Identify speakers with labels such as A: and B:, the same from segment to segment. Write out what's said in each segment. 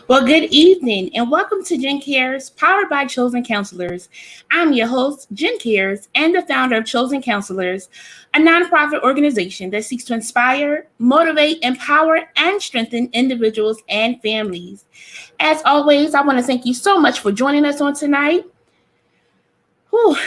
A: Well, good evening and welcome to Jen Cares, powered by Chosen Counselors. I'm your host, Jen Cares, and the founder of Chosen Counselors, a nonprofit organization that seeks to inspire, motivate, empower, and strengthen individuals and families. As always, I want to thank you so much for joining us on tonight.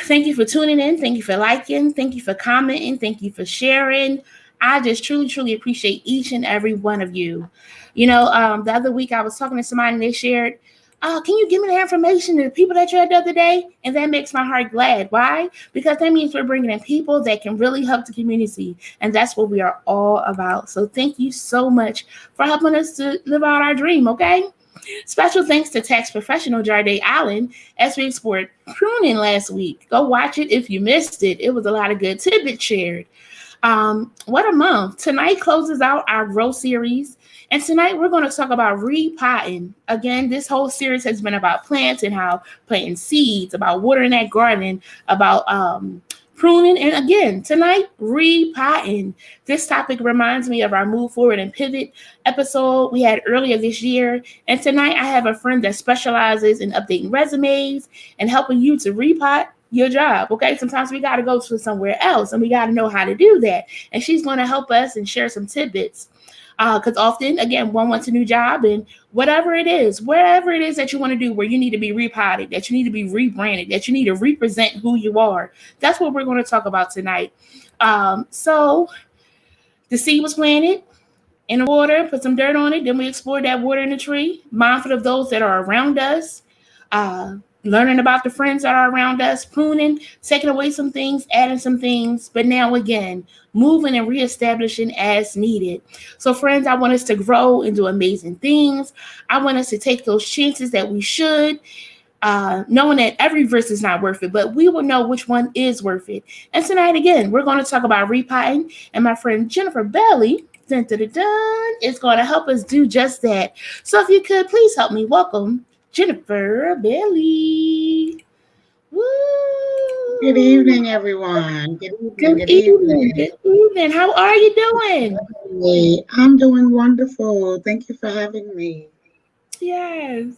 A: Thank you for tuning in. Thank you for liking. Thank you for commenting. Thank you for sharing. I just truly appreciate each and every one of you. The other week I was talking to somebody and they shared, can you give me the information to the people that you had the other day? And that makes my heart glad. Why? Because that means we're bringing in people that can really help the community. And that's what we are all about. So thank you so much for helping us to live out our dream, okay? Special thanks to tax professional Jarday Allen as we explored pruning last week. Go watch it if you missed it. It was a lot of good tidbits shared. What a month. Tonight closes out our Grow series. And tonight we're going to talk about repotting. Again, this whole series has been about plants and how planting seeds, about watering that garden, about pruning. And again, tonight, repotting. This topic reminds me of our Move Forward and Pivot episode we had earlier this year. And tonight I have a friend that specializes in updating resumes and helping you to repot your job. Okay, sometimes we got to go to somewhere else and we got to know how to do that. And she's going to help us and share some tidbits. Because often, again, one wants a new job and whatever it is, wherever it is that you want to do, where you need to be repotted, that you need to be rebranded, that you need to represent who you are. That's what we're going to talk about tonight. So the seed was planted in the water, put some dirt on it. Then we explored that water in the tree, mindful of those that are around us, learning about the friends that are around us, pruning, taking away some things, adding some things, but now again, moving and reestablishing as needed. So friends, I want us to grow and do amazing things. I want us to take those chances that we should, knowing that every verse is not worth it, but we will know which one is worth it. And tonight, again, we're going to talk about repotting, and my friend Jennifer Bailey is going to help us do just that. So if you could, please help me welcome Jennifer Bailey.
B: Woo! Good evening, everyone.
A: Good evening. How are you doing?
B: Hey, I'm doing wonderful. Thank you for having me.
A: Yes.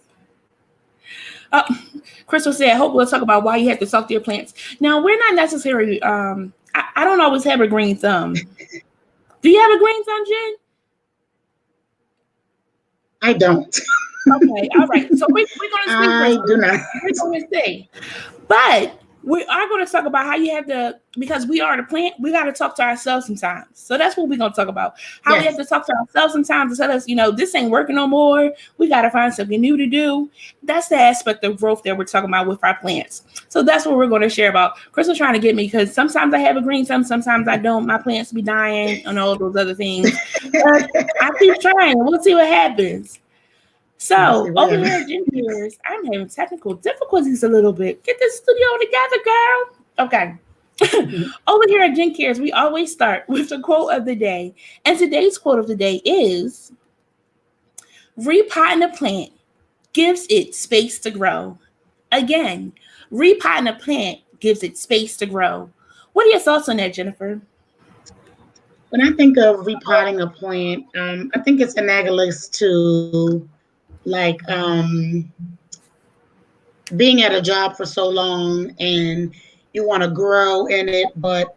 A: Crystal said, I hope we'll talk about why you have to talk to your plants. Now, we're not necessarily, I don't always have a green thumb. Do you have a green thumb, Jen?
B: I don't.
A: Okay, all right. So we're going to see.
B: I do not.
A: We're going to see. But we are going to talk about how you have to, because we are the plant, we got to talk to ourselves sometimes. So that's what we're going to talk about. How we have to talk to ourselves sometimes to tell us, this ain't working no more. We got to find something new to do. That's the aspect of growth that we're talking about with our plants. So that's what we're going to share about. Crystal's trying to get me because sometimes I have a green thumb, sometimes I don't. My plants be dying and all those other things. But I keep trying. We'll see what happens. So, over here at Jen Cares, I'm having technical difficulties a little bit. Get this studio together, girl. Okay. Over here at Jen Cares, we always start with the quote of the day. And today's quote of the day is, repotting a plant gives it space to grow. Again, repotting a plant gives it space to grow. What are your thoughts on that, Jennifer?
B: When I think of repotting a plant, I think it's analogous to being at a job for so long and you want to grow in it, but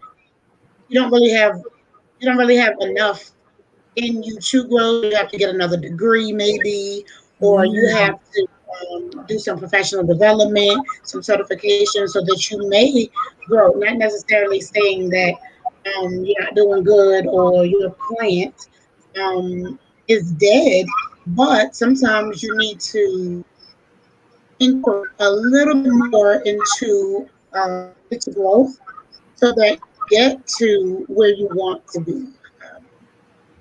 B: you don't really have enough in you to grow. You have to get another degree maybe, or you have to do some professional development, some certification so that you may grow, not necessarily saying that you're not doing good or your plant is dead, but sometimes you need to input a little bit more into its growth so that you get to where you want to be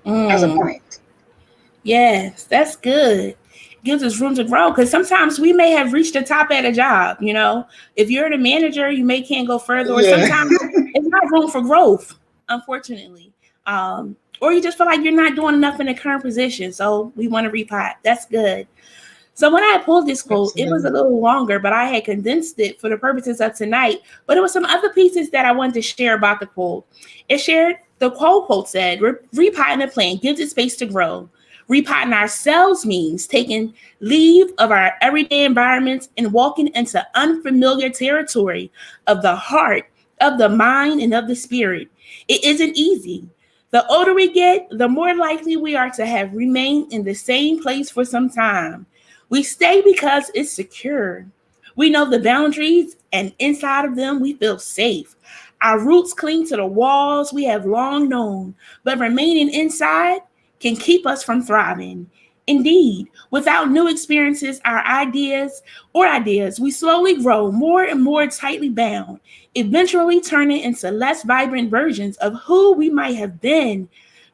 B: as a plant.
A: Yes, that's good. Gives us room to grow because sometimes we may have reached the top at a job. If you're the manager, you may can't go further, or sometimes it's not room for growth, unfortunately. Or you just feel like you're not doing enough in the current position. So we want to repot. That's good. So when I pulled this quote, it was a little longer, but I had condensed it for the purposes of tonight. But there were some other pieces that I wanted to share about the quote. The quote said, repotting a plant gives it space to grow. Repotting ourselves means taking leave of our everyday environments and walking into unfamiliar territory of the heart, of the mind, and of the spirit. It isn't easy. The older we get, the more likely we are to have remained in the same place for some time. We stay because it's secure. We know the boundaries, and inside of them, we feel safe. Our roots cling to the walls we have long known, but remaining inside can keep us from thriving. Indeed, without new experiences, our ideas, we slowly grow more and more tightly bound, eventually turning into less vibrant versions of who we might have been.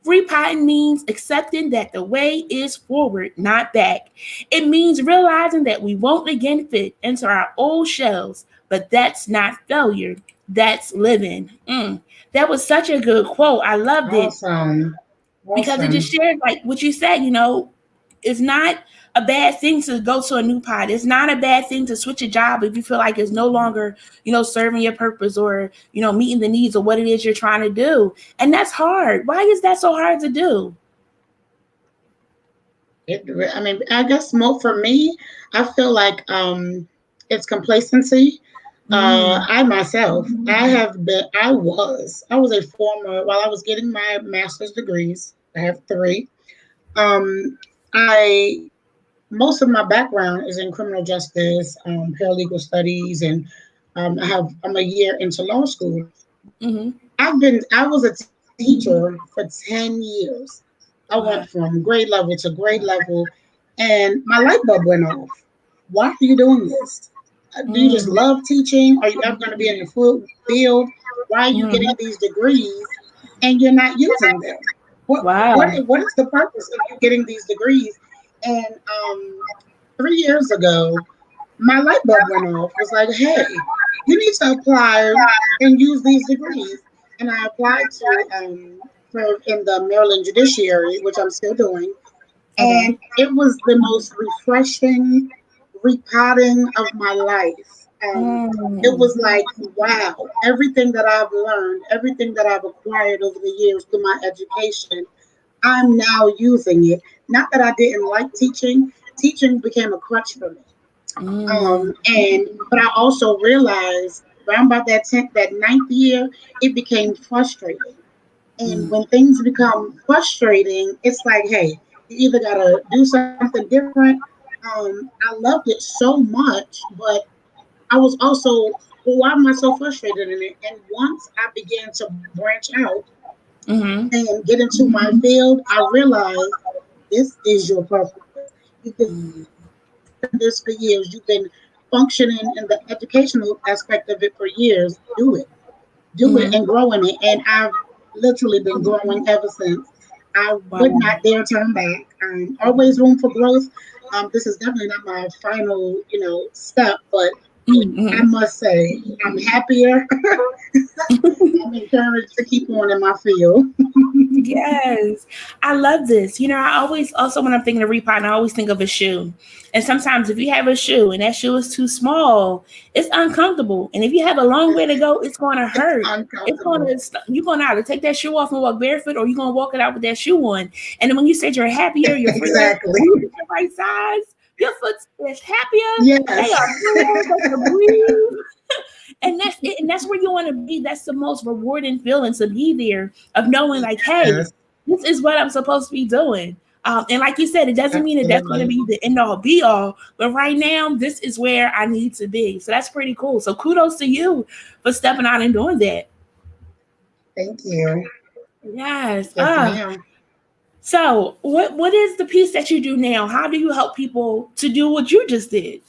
A: Repotting means accepting that the way is forward, not back. It means realizing that we won't again fit into our old shells, but that's not failure. That's living. That was such a good quote. I loved it
B: Awesome.
A: because it just
B: Awesome.
A: shared like what you said. It's not a bad thing to go to a new pod. It's not a bad thing to switch a job if you feel like it's no longer, serving your purpose or, meeting the needs of what it is you're trying to do. And that's hard. Why is that so hard to do?
B: I mean, I guess more for me, I feel like it's complacency.
A: Mm,
B: I myself, I was a former, while I was getting my master's degrees, I have three. Um, I Most of my background is in criminal justice, paralegal studies, and I'm a year into law school.
A: mm-hmm.
B: I was a teacher for 10 years. I went
A: Wow.
B: from grade level to grade level, and my light bulb went off. Why are you doing this? Do you just
A: Mm,
B: love teaching? Are you ever going to be in the full field? Why are you
A: mm,
B: getting these degrees and you're not using them?
A: wow.
B: What is the purpose of you getting these degrees? And 3 years ago, my light bulb went off. Was like, hey, you need to apply and use these degrees. And I applied to serve in the Maryland Judiciary, which I'm still doing.
A: Okay.
B: And it was the most refreshing repotting of my life. It
A: Mm,
B: was like, wow, everything that I've learned, everything that I've acquired over the years through my education, I'm now using it. Not that I didn't like teaching, teaching became a crutch for me.
A: mm,
B: And but I also realized around about that ninth year, it became frustrating. And
A: mm,
B: when things become frustrating, it's like, hey, you either gotta do something different. I loved it so much, but I was also, well, why am I so frustrated in it? And once I began to branch out
A: mm-hmm.
B: and get into my field, I realized this is your purpose. You've been doing this for years. You've been functioning in the educational aspect of it for years. Do it and grow in
A: Mm-hmm.
B: it. And I've literally been growing ever since. I would
A: Wow.
B: not dare turn back. Always room for growth. This is definitely not my final, step, but I
A: Mm-hmm.
B: must say I'm happier. I'm encouraged to keep on in my field.
A: Yes, I love this. I always also when I'm thinking of repotting, I always think of a shoe. And sometimes if you have a shoe and that shoe is too small, it's uncomfortable. And if you have a long way to go, it's going to
B: It's
A: hurt. It's going
B: uncomfortable.
A: to you're going to either take that shoe off and walk barefoot, or you're going to walk it out with that shoe on. And then when you said you're happier, you're freer,
B: Exactly.
A: when you get the right size, your foot is happier. They
B: Yes.
A: are freer. They can breathe. And that's it, and that's where you want to be. That's the most rewarding feeling, to be there, of knowing like, hey,
B: Yes.
A: this is what I'm supposed to be doing. And like you said, it doesn't mean that that's going to
B: Absolutely.
A: be the end all be all, but right now this is where I need to be. So that's pretty cool. So kudos to you for stepping out and doing that.
B: Thank you.
A: Yes.
B: Yes, ma'am.
A: So what is the piece that you do now? How do you help people to do what you just did?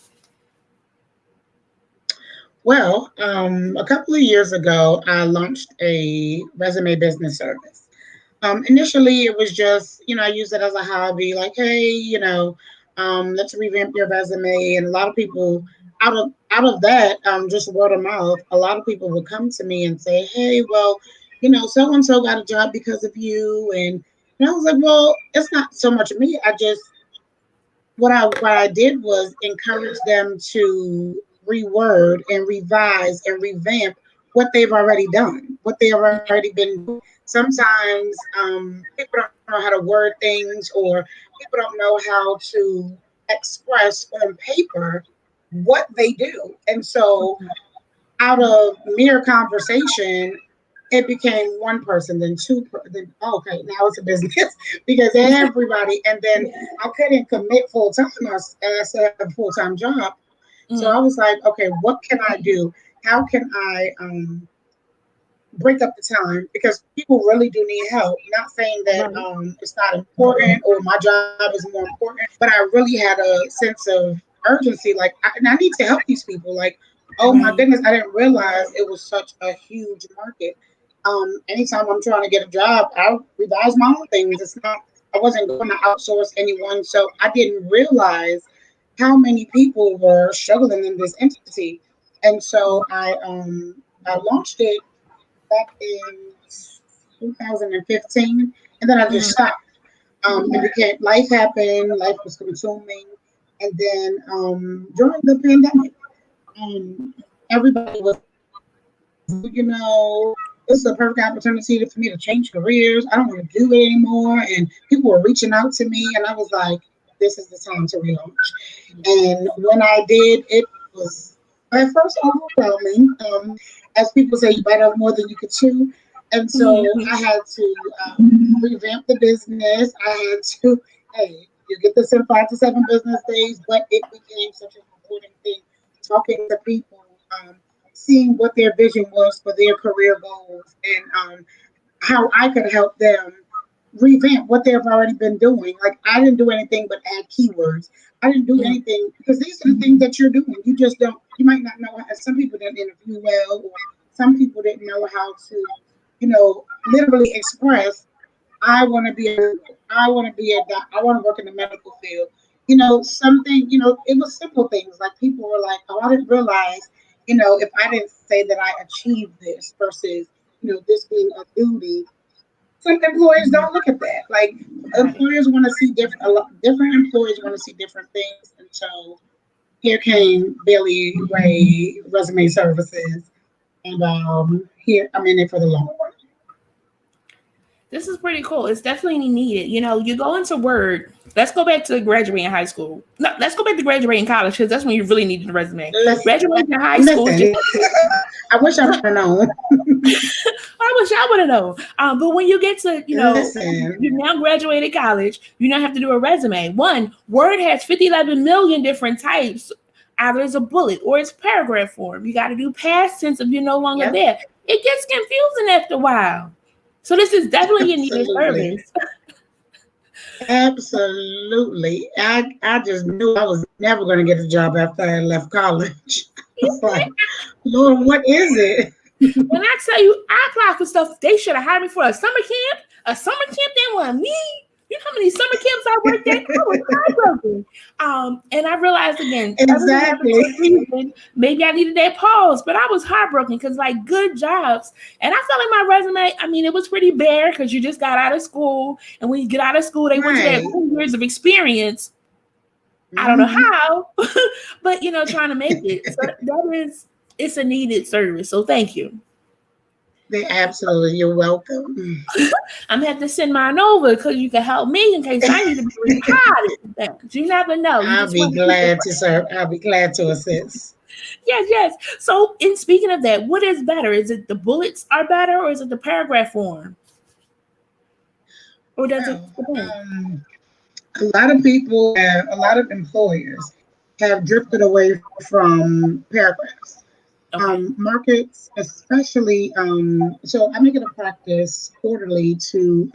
B: Well, a couple of years ago, I launched a resume business service. Initially, it was just, I used it as a hobby, like, hey, let's revamp your resume. And a lot of people, out of that, just word of mouth, a lot of people would come to me and say, hey, well, so and so got a job because of you. And I was like, well, it's not so much me. I just what I did was encourage them to reword and revise and revamp what they've already done, what they have already been doing. Sometimes people don't understand know how to word things, or people don't know how to express on paper what they do. And so out of mere conversation, it became one person, then two, then okay, now it's a business because everybody, and then I couldn't commit full time. I still have a full time job, so I
A: Mm,
B: was like, okay, what can I do? How can I break up the time, because people really do need help. Not saying that
A: right.
B: it's not important or my job is more important, but I really had a sense of urgency. Like, and I need to help these people. Like, oh my
A: Right.
B: goodness, I didn't realize it was such a huge market. Anytime I'm trying to get a job, I revise my own things. It's not. I wasn't going to outsource anyone, so I didn't realize how many people were struggling in this entity. And so I launched it back in 2015, and then I just
A: Mm,
B: stopped. It became life happened, life was consuming, and then during the pandemic, everybody was like, this is a perfect opportunity for me to change careers. I don't want to do it anymore, and people were reaching out to me, and I was like, this is the time to relaunch. And when I did, it was at first overwhelming. As people say, you bite off more than you could chew. And so
A: mm,
B: I had to revamp the business. I had to, hey, you get this in 5 to 7 business days, but it became such an important thing. Talking to people, seeing what their vision was for their career goals, and how I could help them revamp what they've already been doing. Like, I didn't do anything but add keywords. I didn't do
A: mm,
B: anything because these are the things that you're doing. You just don't. You might not know. Some people didn't interview well, or some people didn't know how to, literally express. I want to be a legal. I want to be a doc. I want to work in the medical field. Something. It was simple things like people were like, "Oh, I didn't realize." If I didn't say that I achieved this versus this being a duty, some employers don't look at that. Like,
A: right.
B: employers want to see different. A lot, different employers want to see different things, and so here came Billy Ray Resume Services, and here I'm in it for the long run.
A: This is pretty cool. It's definitely needed. You go into Word. Let's go back to graduating high school. No, let's go back to graduating college because that's when you really needed a resume.
B: Listen,
A: Graduating high school is just.
B: listen. I wish I would have known.
A: I wish I would have known. But when you get to,
B: Listen,
A: you now graduated college, you now have to do a resume. One, Word has 11 million different types. Either it's a bullet or it's paragraph form. You got to do past tense if you're no longer
B: yep,
A: there. It gets confusing after a while. So this is definitely a needed
B: absolutely.
A: service.
B: Absolutely. I just knew I was never going to get a job after I left college. I was like, Lord, what is it?
A: When I tell you, I applied for stuff, they should have hired me for a summer camp. A summer camp, they want me. You know how many summer camps I worked at? I was heartbroken. And I realized again, everything happens
B: Exactly.
A: for a reason. Maybe I needed that pause, but I was heartbroken because, like, good jobs. And I felt like my resume, I mean, it was pretty bare because you just got out of school. And when you get out of school, they want you to have
B: Right.
A: 2 years of experience. I don't know
B: Hmm.
A: how, but, trying to make it. So it's a needed service. So thank you.
B: Absolutely. You're welcome.
A: I'm gonna have to send mine over because you can help me in case I need to be repotted. You never know. You
B: I'll
A: just
B: be
A: want to keep it
B: glad to
A: fresh.
B: serve. I'll be glad to assist.
A: Yes, yes. So, in speaking of that, what is better? Is it the bullets are better, or is it the paragraph form, or does it
B: Well,
A: depend?
B: a lot of people have, a lot of employers have drifted away from paragraphs.
A: Okay.
B: Markets, especially, so I make it a practice quarterly to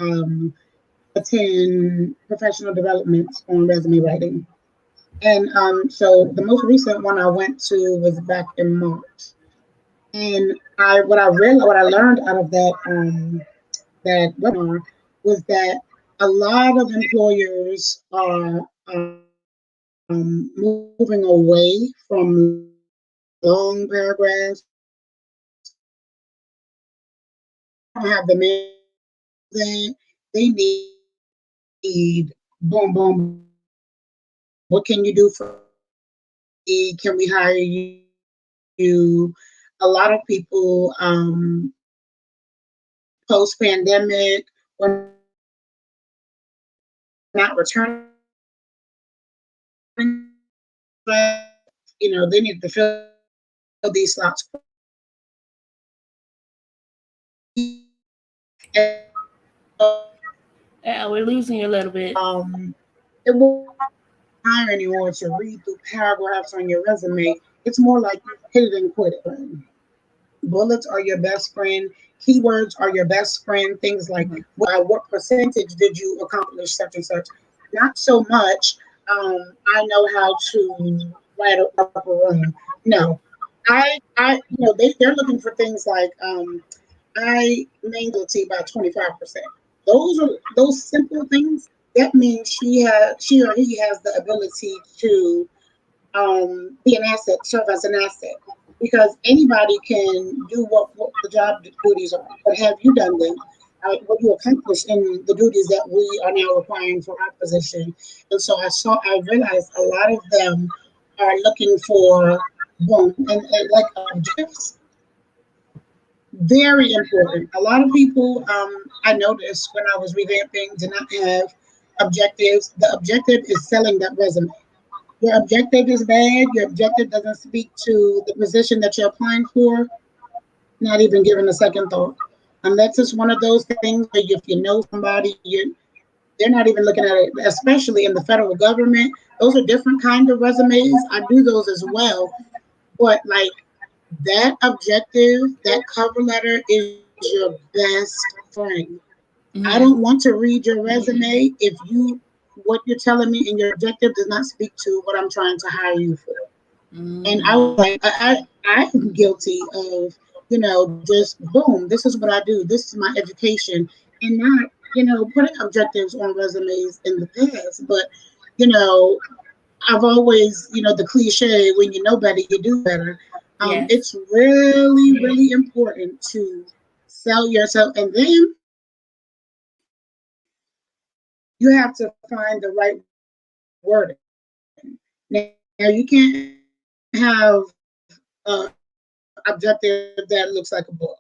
B: attend professional developments on resume writing. And so the most recent one I went to was back in March. And what I learned out of that webinar was that a lot of employers are moving away from long paragraphs. They don't have the manpower that they need. Boom, boom, boom. What can you do for me? Can we hire you? A lot of people post pandemic were not not returning they need to fill these slots.
A: We're losing you a little bit.
B: It won't time anymore to read through paragraphs on your resume. It's more like you hit it and quit it. Bullets are your best friend. Keywords are your best friend. Things like what percentage did you accomplish such and such. Not so much. I know how to write up a room. No, they're looking for things like I made guilty by 25%. Those simple things. That means she or he has the ability to be an asset, serve as an asset, because anybody can do what the job duties are. But have you done them? What you accomplished in the duties that we are now requiring for our position? And so I realized a lot of them are looking for boom and like objectives. Very important. A lot of people, I noticed when I was revamping, did not have objectives. The objective is selling that resume. Your objective is bad. Your objective doesn't speak to the position that you're applying for. Not even giving a second thought. Unless it's one of those things where if you know somebody, they're not even looking at it. Especially in the federal government, those are different kind of resumes. I do those as well, but like that objective, that cover letter is your best friend. I don't want to read your resume if what you're telling me in your objective does not speak to what I'm trying to hire you for. And I was like, I'm guilty of, just boom, this is what I do. This is my education, and not, putting objectives on resumes in the past. But, you know, I've always, the cliche, when you know better, you do better.
A: Yes.
B: It's really, really important to sell yourself. And then you have to find the right wording. Now, you can't have an objective that looks like a book.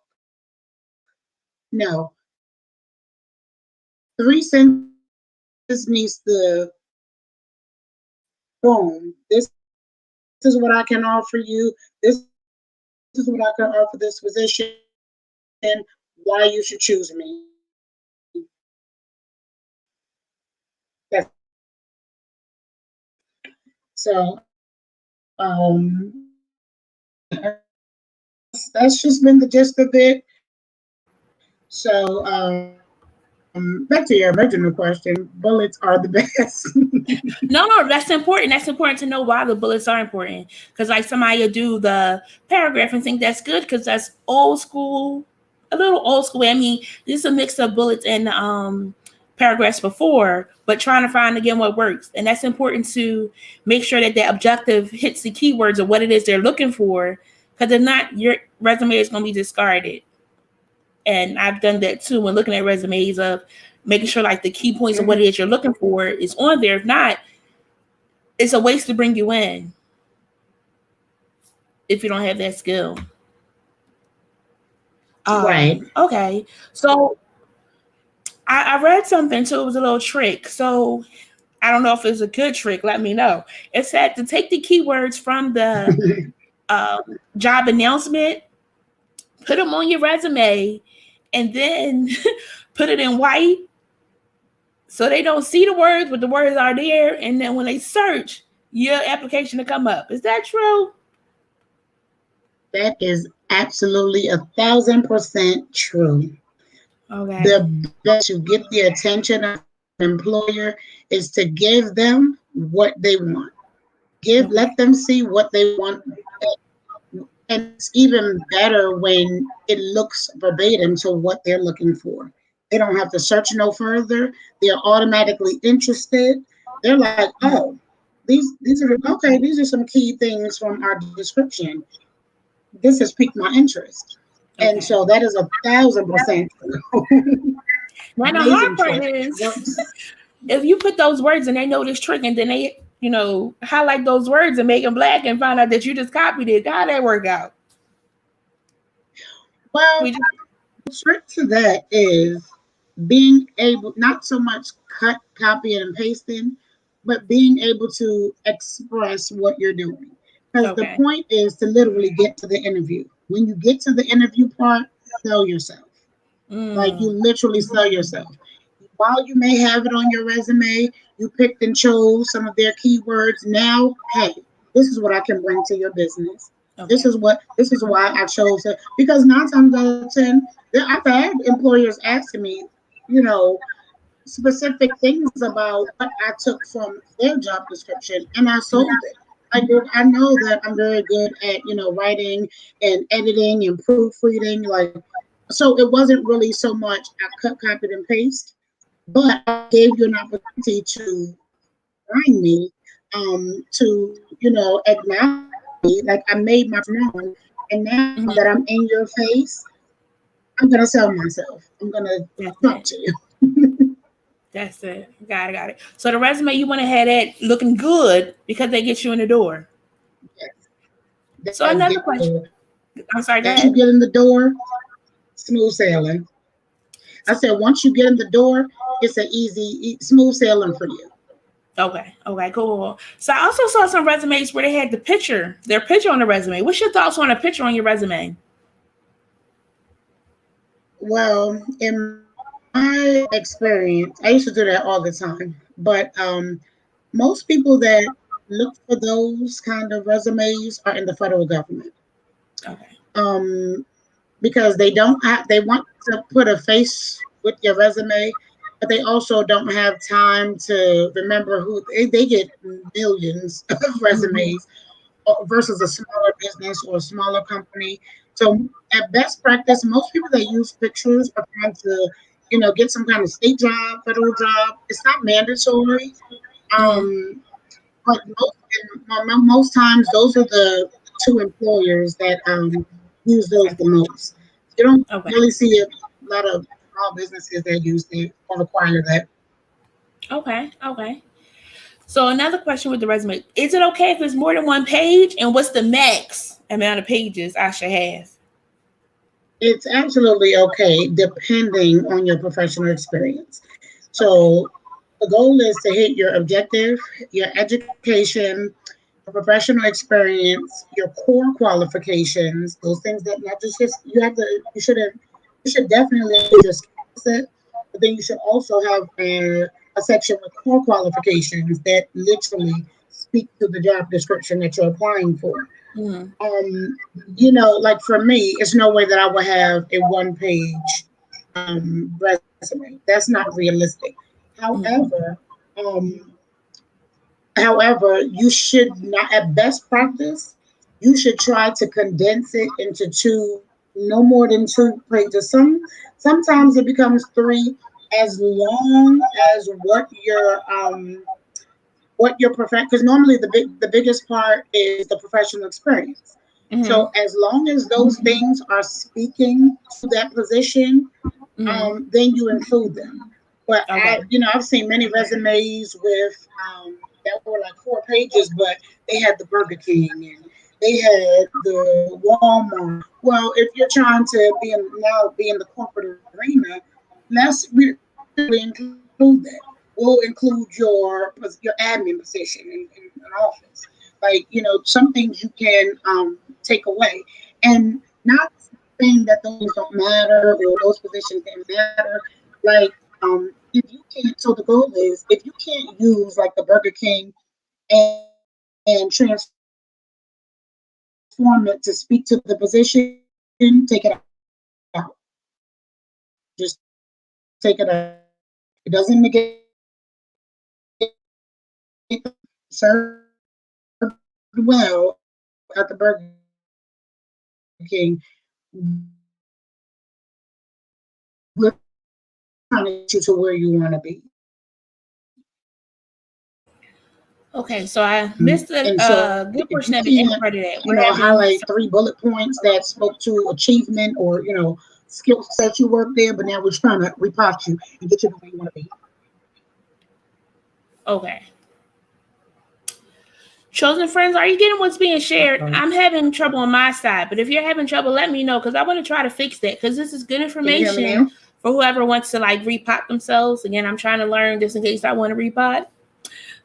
B: No, 3 sentences needs to boom. This is what I can offer you. This is what I can offer this position. Why you should choose me. So that's just been the gist of it. So back to your original question, bullets are the best.
A: No, that's important. That's important to know why the bullets are important. Because like somebody will do the paragraph and think that's good because that's old school, a little old school. I mean, this is a mix of bullets and paragraphs before, but trying to find again what works. And that's important to make sure that the objective hits the keywords of what it is they're looking for. Because if not, your resume is going to be discarded. And I've done that too when looking at resumes of making sure like the key points of what it is you're looking for is on there. If not, it's a waste to bring you in if you don't have that skill.
B: Right.
A: Okay. So I read something too. It was a little trick. So I don't know if it's a good trick. Let me know. It said to take the keywords from the job announcement, put them on your resume, and then put it in white so they don't see the words, but the words are there. And then when they search, your application to come up. Is that true?
B: That is absolutely 1,000% true.
A: Okay.
B: The best to get the attention of an employer is to give them what they want.
A: Okay.
B: Let them see what they want. And it's even better when it looks verbatim to what they're looking for. They don't have to search no further. They're automatically interested. They're like, oh, these are okay. These are some key things from our description. This has piqued my interest, and
A: Okay.
B: so that is 1,000%
A: Now the hard
B: amazing
A: part
B: trick.
A: is
B: Works.
A: if you put those words and they know this trick and then they, highlight those words and make them black and find out that you just copied it. How'd that work out?
B: Well,
A: We just
B: the trick to that is being able, not so much cut, copying, and pasting, but being able to express what you're doing. Because the
A: Okay.
B: point is to literally get to the interview. When you get to the interview part, sell yourself. Like you
A: Mm.
B: literally sell yourself. While you may have it on your resume, you picked and chose some of their keywords. Now, hey, this is what I can bring to your business.
A: Okay.
B: This is why I chose it. Because 9 times out of 10, I've had employers asking me, you know, specific things about what I took from their job description, and I sold it. I know that I'm very good at writing and editing and proofreading. Like, so it wasn't really so much I cut, copied, and paste, but I gave you an opportunity to find me, to acknowledge me, like I made myself known, and now
A: Mhm.
B: that I'm in your face, I'm gonna sell myself. I'm gonna
A: That's
B: talk
A: it.
B: to you.
A: That's it. Got it. Got it. So the resume you want to have that looking good because they get you in the door.
B: Yes,
A: So
B: that
A: another
B: get
A: question. I'm sorry. Go
B: once you
A: ahead.
B: get in the door, smooth sailing. I said once you get in the door, it's an smooth sailing for you.
A: Okay. Okay. Cool. So I also saw some resumes where they had their picture on the resume. What's your thoughts on a picture on your resume?
B: Well, in my experience, I used to do that all the time. But most people that look for those kind of resumes are in the federal government.
A: Okay.
B: Um, because they want to put a face with your resume, but they also don't have time to remember who they get millions of
A: Mhm.
B: resumes versus a smaller business or a smaller company. So at best practice, most people that use pictures are trying to, get some kind of state job, federal job. It's not mandatory.
A: Mhm.
B: Um, but most times those are the two employers that use those the most. You don't
A: Okay.
B: really see a lot of small businesses that use it or require that.
A: Okay. Okay. So another question with the resume: is it okay if it's more than one page? And what's the max amount of pages I should have?
B: It's absolutely okay depending on your professional experience. So the goal is to hit your objective, your education, your professional experience, your core qualifications, those things that not just you should definitely include your skill set, but then you should also have a section with core qualifications that literally speak to the job description that you're applying for.
A: Mm.
B: um like for me, it's no way that I would have a 1 page resume. That's not realistic.
A: Mm.
B: However, um you should not, at best practice, you should try to condense it into two, no more than 2 pages. Sometimes it becomes three, as long as what your because normally the biggest part is the professional experience.
A: Mm.
B: So as long as those things are speaking to that position,
A: Mm.
B: then you include them. But
A: Okay.
B: I've seen many resumes with that were like 4 pages, but they had the Burger King and they had the Walmart. Well, if you're trying to be in the corporate arena, we literally include that. We'll include your admin position in an office. Like, some things you can take away, and not saying that those things don't matter or those positions didn't matter. Like, if you can't, so the goal is if you can't use like the Burger King and transform it to speak to the position, take it out. Just take it out. Just take it out. It doesn't negate the fact that you served well at the Burger King. We're trying to get you to where you want to be.
A: Okay. So I missed
B: And
A: a
B: so if you
A: good portion of the
B: can't,
A: end part of that. What happened?
B: highlight 3 bullet points that spoke to achievement or, skill set you work there, but now we're trying to repot you and get you to where you want to be.
A: Okay. Chosen friends, are you getting what's being shared?
B: Right.
A: I'm having trouble on my side, but if you're having trouble, let me know because I want to try to fix that because this is good
B: Can you hear me
A: information
B: now?
A: for whoever wants to like repot themselves. Again, I'm trying to learn just in case I want to repot.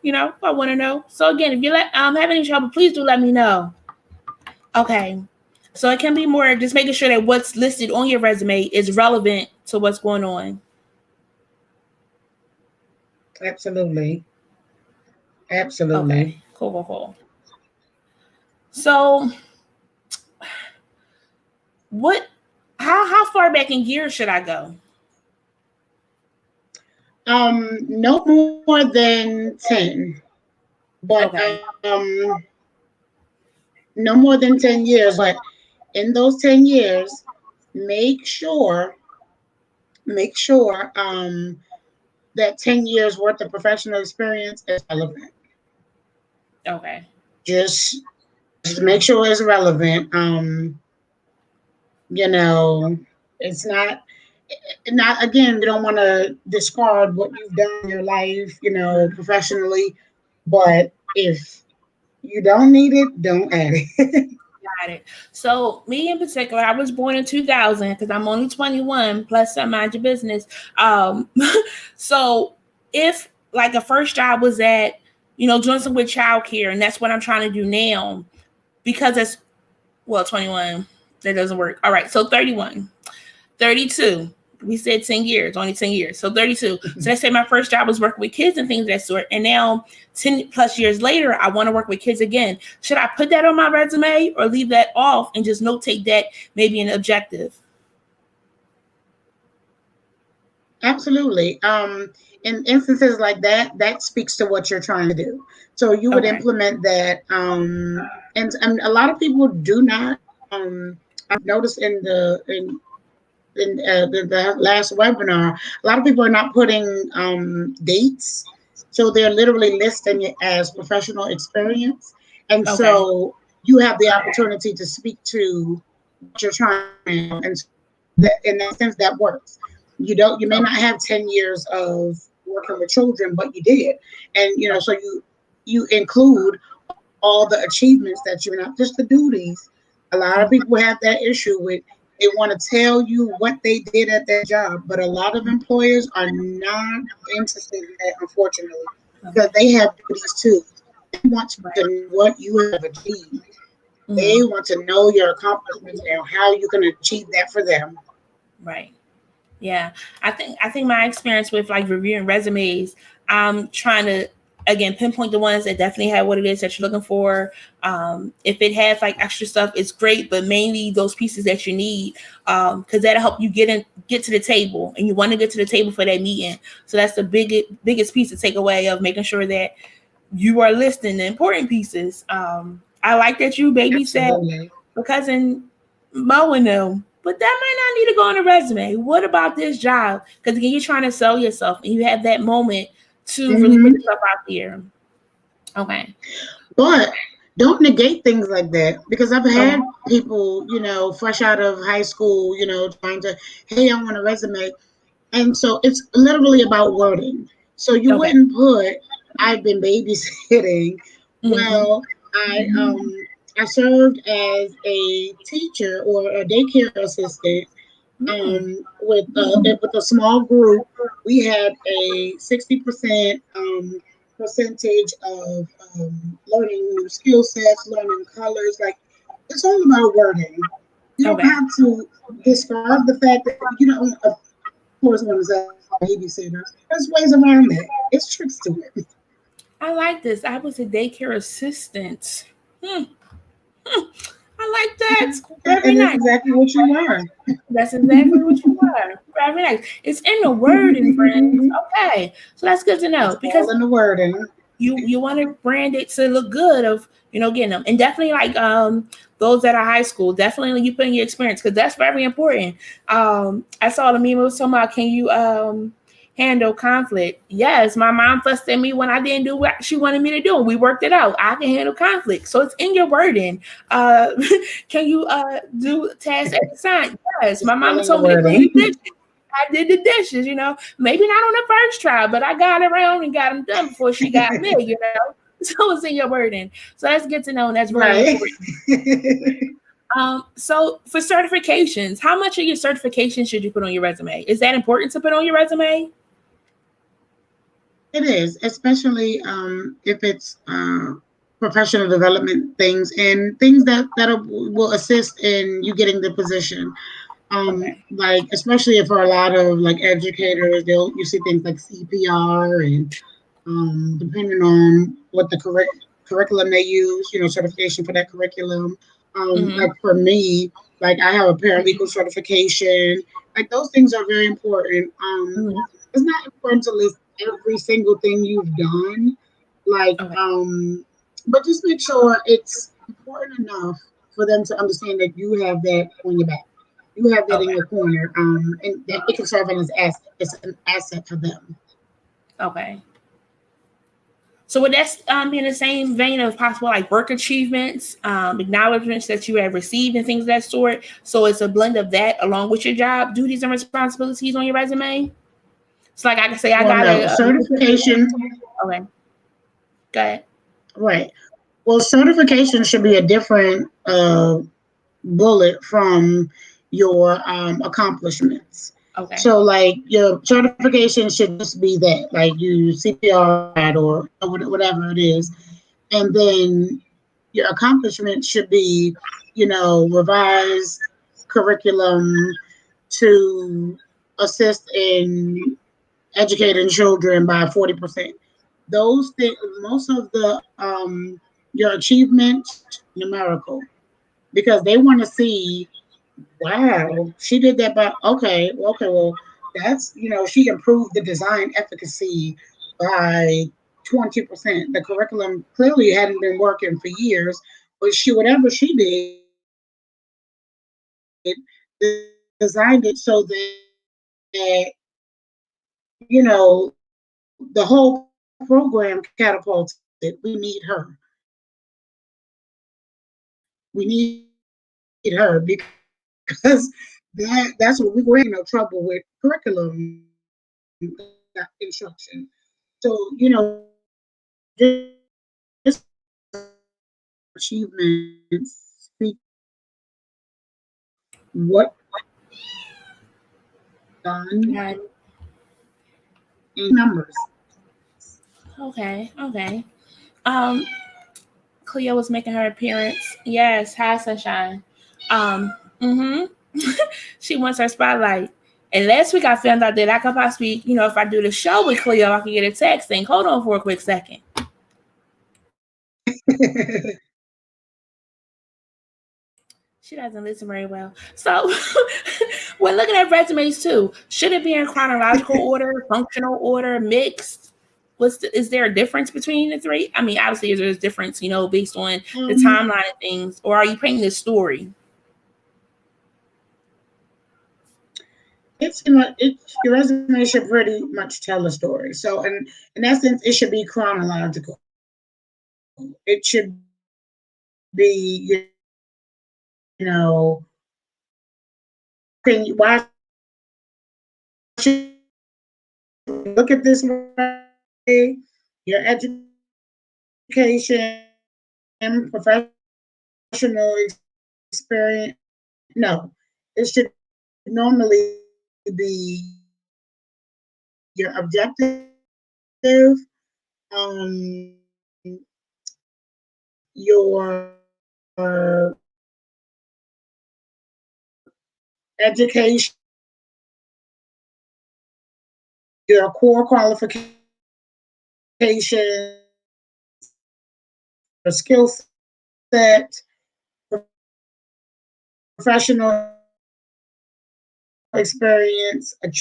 A: If I want to know. So again, if you have any trouble, please do let me know. Okay. So it can be more just making sure that what's listed on your resume is relevant to what's going on.
B: Absolutely.
A: Okay. Cool. So what how far back in years should I go?
B: No more than 10. But
A: Okay.
B: no more than 10 years. But in those 10 years, make sure that 10 years worth of professional experience is relevant.
A: Okay.
B: Just make sure it's relevant. It's not again, we don't want to discard what you've done in your life, professionally, but if you don't need it, don't add it.
A: Got it. So me in particular, I was born in 2000 because I'm only 21. Plus, I mind your business. So if like a first job was at, doing some with childcare, and that's what I'm trying to do now, because that's 21. That doesn't work. All right, so 31, 32. We said 10 years, only 10 years. So 32. So let's say my first job was working with kids and things of that sort. And now 10 plus years later, I want to work with kids again. Should I put that on my resume or leave that off and just notate that maybe an objective?
B: Absolutely. In instances like that, that speaks to what you're trying to do. So you would implement that. And a lot of people do not. I've noticed in the last webinar, a lot of people are not putting dates. So they're literally listing it as professional experience. And so you have the opportunity to speak to what you're trying to do. And so in that sense, that works. You may not have 10 years of working with children, but you did. And, so you include all the achievements that you're not just the duties. A lot of people have that issue with they want to tell you what they did at their job, but a lot of employers are not interested in that, unfortunately, because they have duties too. They want to know what you have achieved. They want to know your accomplishments and how you can achieve that for them.
A: Right. Yeah. I think my experience with like reviewing resumes, I'm trying to again pinpoint the ones that definitely have what it is that you're looking for. If it has like extra stuff, it's great, but mainly those pieces that you need, because that'll help you get to the table, and you want to get to the table for that meeting. So that's the biggest piece to take away of making sure that you are listing the important pieces. I like that you said because in Mo and them, but that might not need to go on a resume. What about this job? Because again, you're trying to sell yourself, and you have that moment to really put yourself out there. Okay.
B: But don't negate things like that, because I've had people, fresh out of high school, trying to, hey, I want a resume. And so it's literally about wording. So you wouldn't put, I've been babysitting. Well, I served as a teacher or a daycare assistant with a small group. We had a 60% percentage of learning new skill sets, learning colors. Like, it's all about wording. You don't have to discard the fact that you don't, of course, want to say babysitter. There's ways around that. It's tricks to it.
A: I like this. I was a daycare assistant. I like that. Very nice.
B: That's exactly what you are.
A: That's exactly what you are. Very nice. It's in the wording, friends. Okay, so that's good to know, because
B: in the wording.
A: You want to brand it to look good of getting them, and definitely like those that are high school, definitely you put in your experience, because that's very important. I saw the meme was talking about, can you handle conflict? Yes, my mom fussed at me when I didn't do what she wanted me to do. We worked it out. I can handle conflict, so it's in your wording. Can you do tasks at the time? Yes, my mama told me to clean the dishes. I did the dishes, maybe not on the first try, but I got around and got them done before she got me, So it's in your wording. So that's good to know, and that's really important. So for certifications, how much of your certification should you put on your resume? Is that important to put on your resume?
B: It is, especially if it's professional development things and things will assist in you getting the position.
A: Okay.
B: Like especially for a lot of like educators, you see things like CPR and depending on what the curriculum they use, certification for that curriculum.
A: Mm-hmm.
B: Like for me, like I have a paralegal certification. Like those things are very important.
A: Mm-hmm.
B: It's not important to list every single thing you've done, like,
A: Okay.
B: but just make sure it's important enough for them to understand that you have that on your back. You have that in
A: Okay.
B: your corner, and that it can serve as an asset for them.
A: Okay. So would that be in the same vein of possible like work achievements, acknowledgments that you have received and things of that sort? So it's a blend of that along with your job duties and responsibilities on your resume. So like I can say I
B: Well,
A: got
B: no, certification,
A: okay, go ahead.
B: right. Well, certification should be a different bullet from your accomplishments.
A: Okay.
B: So, like your certification should just be that, like you CPR or whatever it is, and then your accomplishment should be, revised curriculum to assist in educating children by 40%. Those things, most of the your achievements numerical because they want to see, wow, she did that by okay, well that's she improved the design efficacy by 20%. The curriculum clearly hadn't been working for years, but whatever she did designed it so that the whole program catapulted. We need her. We need her because that's what we were having no trouble with curriculum instruction. So, just achievements speak what done
A: Got it.
B: in numbers.
A: Okay. Okay. Um, Cleo was making her appearance. Yes. Hi, sunshine. Mm-hmm. She wants her spotlight. And last week I found out that I could possibly, if I do the show with Cleo, I can get a text saying, hold on for a quick second. She doesn't listen very well. So we're looking at resumes too. Should it be in chronological order, functional order, mixed? Is there a difference between the three? I mean, obviously there's a difference, based on the timeline of things, or are you painting a story?
B: Your resume should pretty much tell a story. So in essence, it should be chronological. It should be, why should you look at this way? Your education, professional experience. No, it should normally be your objective, your education, your core qualifications, your skill set, professional experience, um,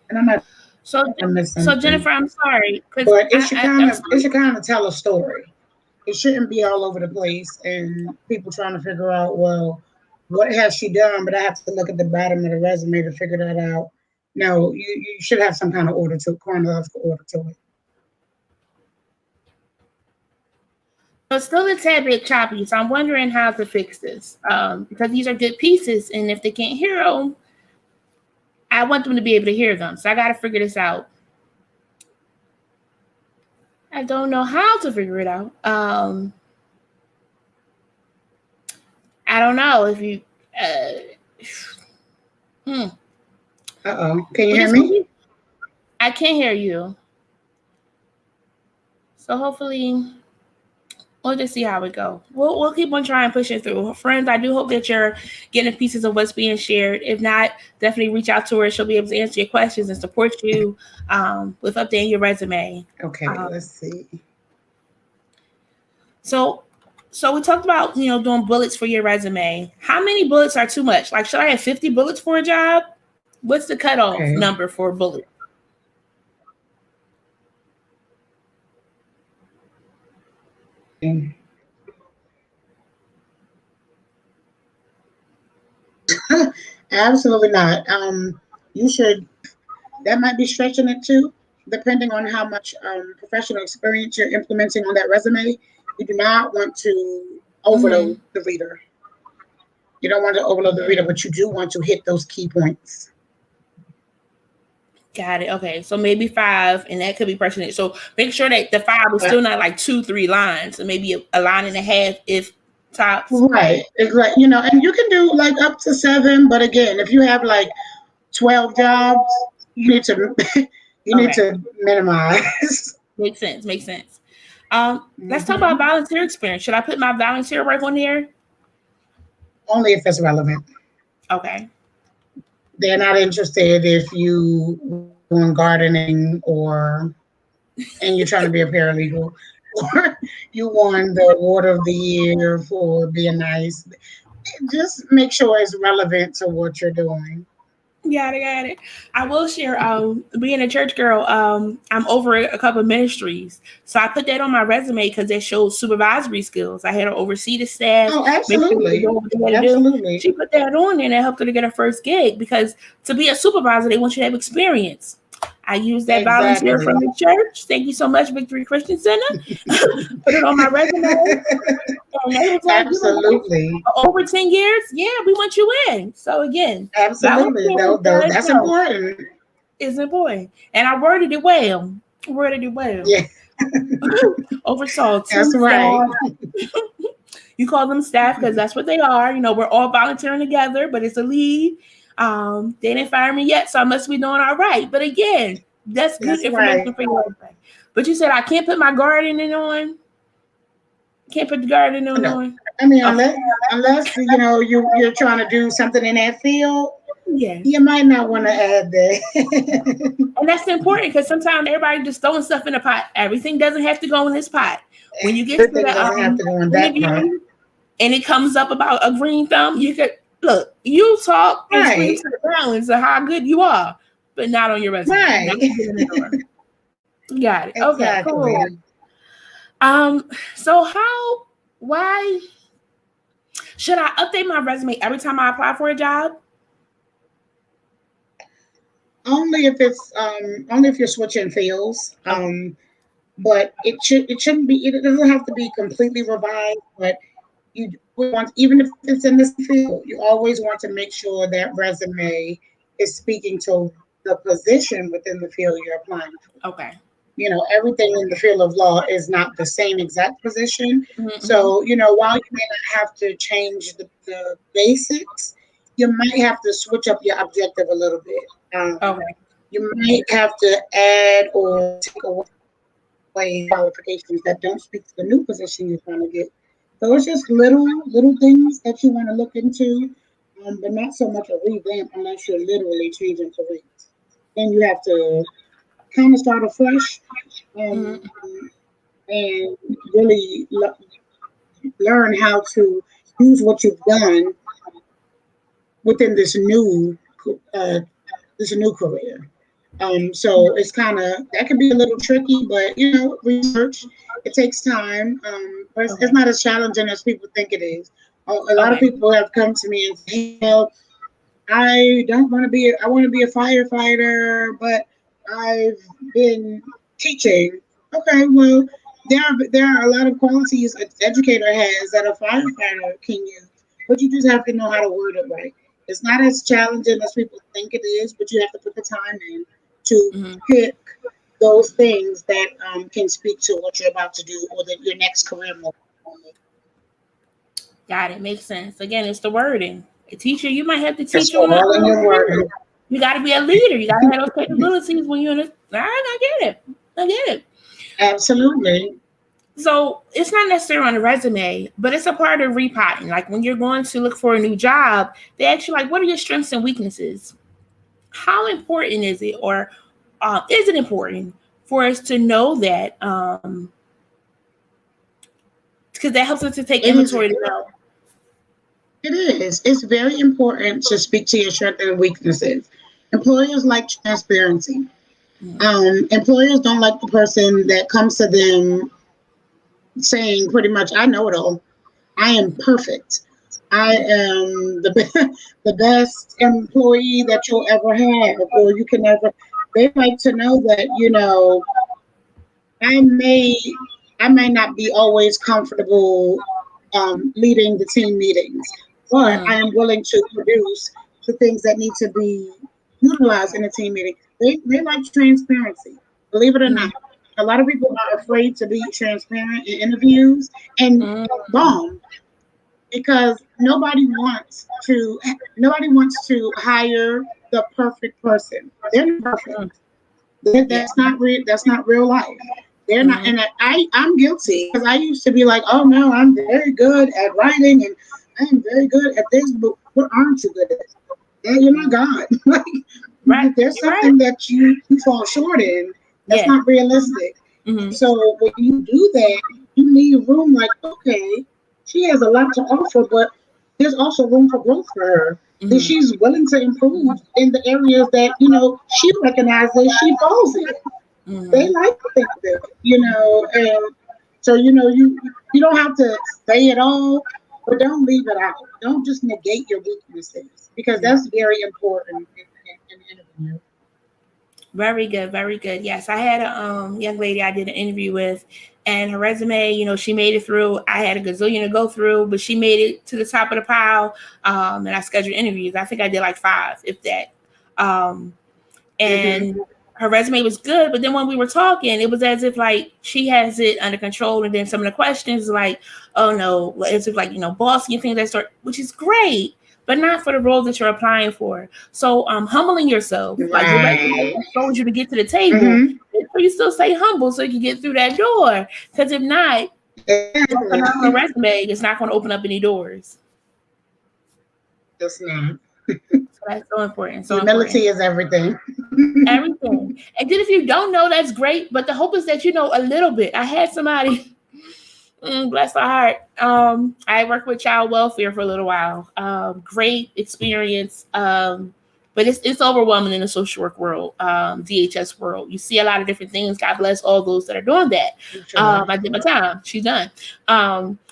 B: and I might
A: So,
B: have missed
A: so Jennifer,
B: something,
A: I'm sorry because
B: but
A: I'm
B: it
A: sorry.
B: should kind of tell a story. It shouldn't be all over the place and people trying to figure out, well, what has she done? But I have to look at the bottom of the resume to figure that out. No, you should have some kind of chronological order to it.
A: So it's still a tad bit choppy. So I'm wondering how to fix this because these are good pieces, and if they can't hear them, I want them to be able to hear them. So I got to figure this out. I don't know how to figure it out. I don't know if you.
B: Can you hear me?
A: I can't hear you. So hopefully, we'll just see how it go. We'll keep on trying, pushing through. Friends, I do hope that you're getting pieces of what's being shared. If not, definitely reach out to her. She'll be able to answer your questions and support you with updating your resume.
B: Okay, let's see.
A: So we talked about, doing bullets for your resume. How many bullets are too much? Like, should I have 50 bullets for a job? What's the cutoff number for a bullet?
B: Absolutely not. You should. That might be stretching it too, depending on how much professional experience you're implementing on that resume. You do not want to overload the reader. You don't want to overload the reader, but you do want to hit those key points.
A: Got it. Okay, so maybe 5, and that could be percentage. So make sure that the 5 is still not like 2-3 lines, and maybe a line and a half if tops.
B: Right. It's like, and you can do like up to 7, but again, if you have like 12 jobs, you need to need to minimize.
A: Makes sense. Let's talk about volunteer experience. Should I put my volunteer work on here?
B: Only if it's relevant.
A: Okay.
B: They're not interested if you doing gardening and you're trying to be a paralegal, or you won the award of the year for being nice. Just make sure it's relevant to what you're doing.
A: Got it. I will share, being a church girl, I'm over a couple of ministries. So I put that on my resume because it shows supervisory skills. I had to oversee the staff.
B: Oh, absolutely.
A: Absolutely. She put that on there and it helped her to get her first gig, because to be a supervisor, they want you to have experience. I use that volunteer from the church. Thank you so much, Victory Christian Center. Put it on my resume. And they was like,
B: absolutely.
A: Over 10 years, yeah, we want you in. So again,
B: absolutely. That's important.
A: It's important. And I worded it well.
B: Yeah.
A: Oversaw 2
B: That's right.
A: You call them staff because that's what they are. We're all volunteering together, but it's a lead. They didn't fire me yet, so I must be doing all right. But again, that's good information for your resume. But you said I can't put my gardening on. Can't put the gardening on.
B: I mean, unless you're trying to do something in that field, you might not want to add that.
A: And that's important because sometimes everybody just throwing stuff in a pot. Everything doesn't have to go in this pot. When you get to the interview and it comes up about a green thumb, you could look. You talk and scream to the balance of how good you are, but not on your resume. Right. Got it. Okay, cool. So why should I update my resume every time I apply for a job?
B: Only if you're switching fields. But it shouldn't be. It doesn't have to be completely revised. But you want, even if it's in this field, you always want to make sure that resume is speaking to the position within the field you're applying for.
A: Okay.
B: Everything in the field of law is not the same exact position. So, while you may not have to change the basics, you might have to switch up your objective a little bit.
A: Okay.
B: You might have to add or take away qualifications that don't speak to the new position you're trying to get. So it's just little things that you want to look into, but not so much a revamp unless you're literally changing careers. Then you have to kind of start afresh and really learn how to use what you've done within this new career. So it's that can be a little tricky, but research, it takes time. But it's not as challenging as people think it is. A lot of people have come to me and said, I want to be a firefighter, but I've been teaching. Okay, well, there are a lot of qualities an educator has that a firefighter can use, but you just have to know how to word it right. It's not as challenging as people think it is, but you have to put the time in to
A: Mm-hmm.
B: pick those things that can speak to what you're about to do or your next career move.
A: Got it. Makes sense. Again, it's the wording. A teacher, you might have to
B: It's
A: teach on the
B: all in your
A: leader.
B: word.
A: You got to be a leader. You got to have those capabilities when you're in it. I get it. I get it.
B: Absolutely.
A: So it's not necessarily on a resume, but it's a part of repotting. Like when you're going to look for a new job, they ask you like, what are your strengths and weaknesses? How important is it, or is it important for us to know that? Because that helps us to take
B: It is.
A: inventory to know.
B: It is. It's very important to speak to your strengths and weaknesses. Employers like transparency.
A: Mm,
B: Employers don't like the person that comes to them saying pretty much, "I know it all. I am perfect. I
A: mm,
B: am the best employee that you'll ever have, or you can ever." They like to know that I may I may not be always comfortable leading the team meetings, but I
A: mm,
B: am willing to produce the things that need to be utilized in a team meeting. They like transparency, believe it or
A: mm,
B: not. A lot of people are afraid to be transparent in interviews and
A: mm,
B: bomb because nobody wants to hire the perfect person. They're not
A: mm.
B: perfect.
A: Yeah.
B: That's not real. That's not real life. They're not,
A: Mm,
B: and I'm guilty because I used to be like, oh no, I'm very good at writing and I am very good at this, but what aren't you good at? You're not
A: mm.
B: God. Like
A: Right.
B: there's
A: You're right.
B: something that you fall short in. That's
A: Yeah.
B: not realistic.
A: Mm-hmm.
B: And so when you do that, you leave room like, okay, she has a lot to offer, but there's also room for growth for her. And
A: Mm-hmm.
B: she's willing to improve in the areas that she recognizes she falls in. They
A: Mm-hmm.
B: like that, and so you don't have to say it all, but don't leave it out. Don't just negate your weaknesses because
A: Yeah.
B: that's very important in an interview.
A: Very good, very good. Yes, I had a young lady I did an interview with, and her resume, she made it through. I had a gazillion to go through, but she made it to the top of the pile. And I scheduled interviews. I think I did like 5, if that. Um,
B: Hmm.
A: and her resume was good, but then when we were talking, it was as if like she has it under control, and then some of the questions like, oh no, as if like bossy and things that sort, which is great, but not for the role that you're applying for. So humbling yourself, like your resume
B: Right.
A: controls you to get to the table,
B: Hmm.
A: so you still stay humble so you can get through that door. Because if not, your
B: Exactly.
A: phenomenal resume is not going to open up any doors.
B: It's not.
A: So that's so important, so important.
B: Humility is everything.
A: Everything. And then if you don't know, that's great. But the hope is that you know a little bit. I had somebody, bless her heart. I worked with child welfare for a little while. Great experience. But it's overwhelming in the social work world, DHS world. You see a lot of different things. God bless all those that are doing that.
B: Sure.
A: I did my time. She's done.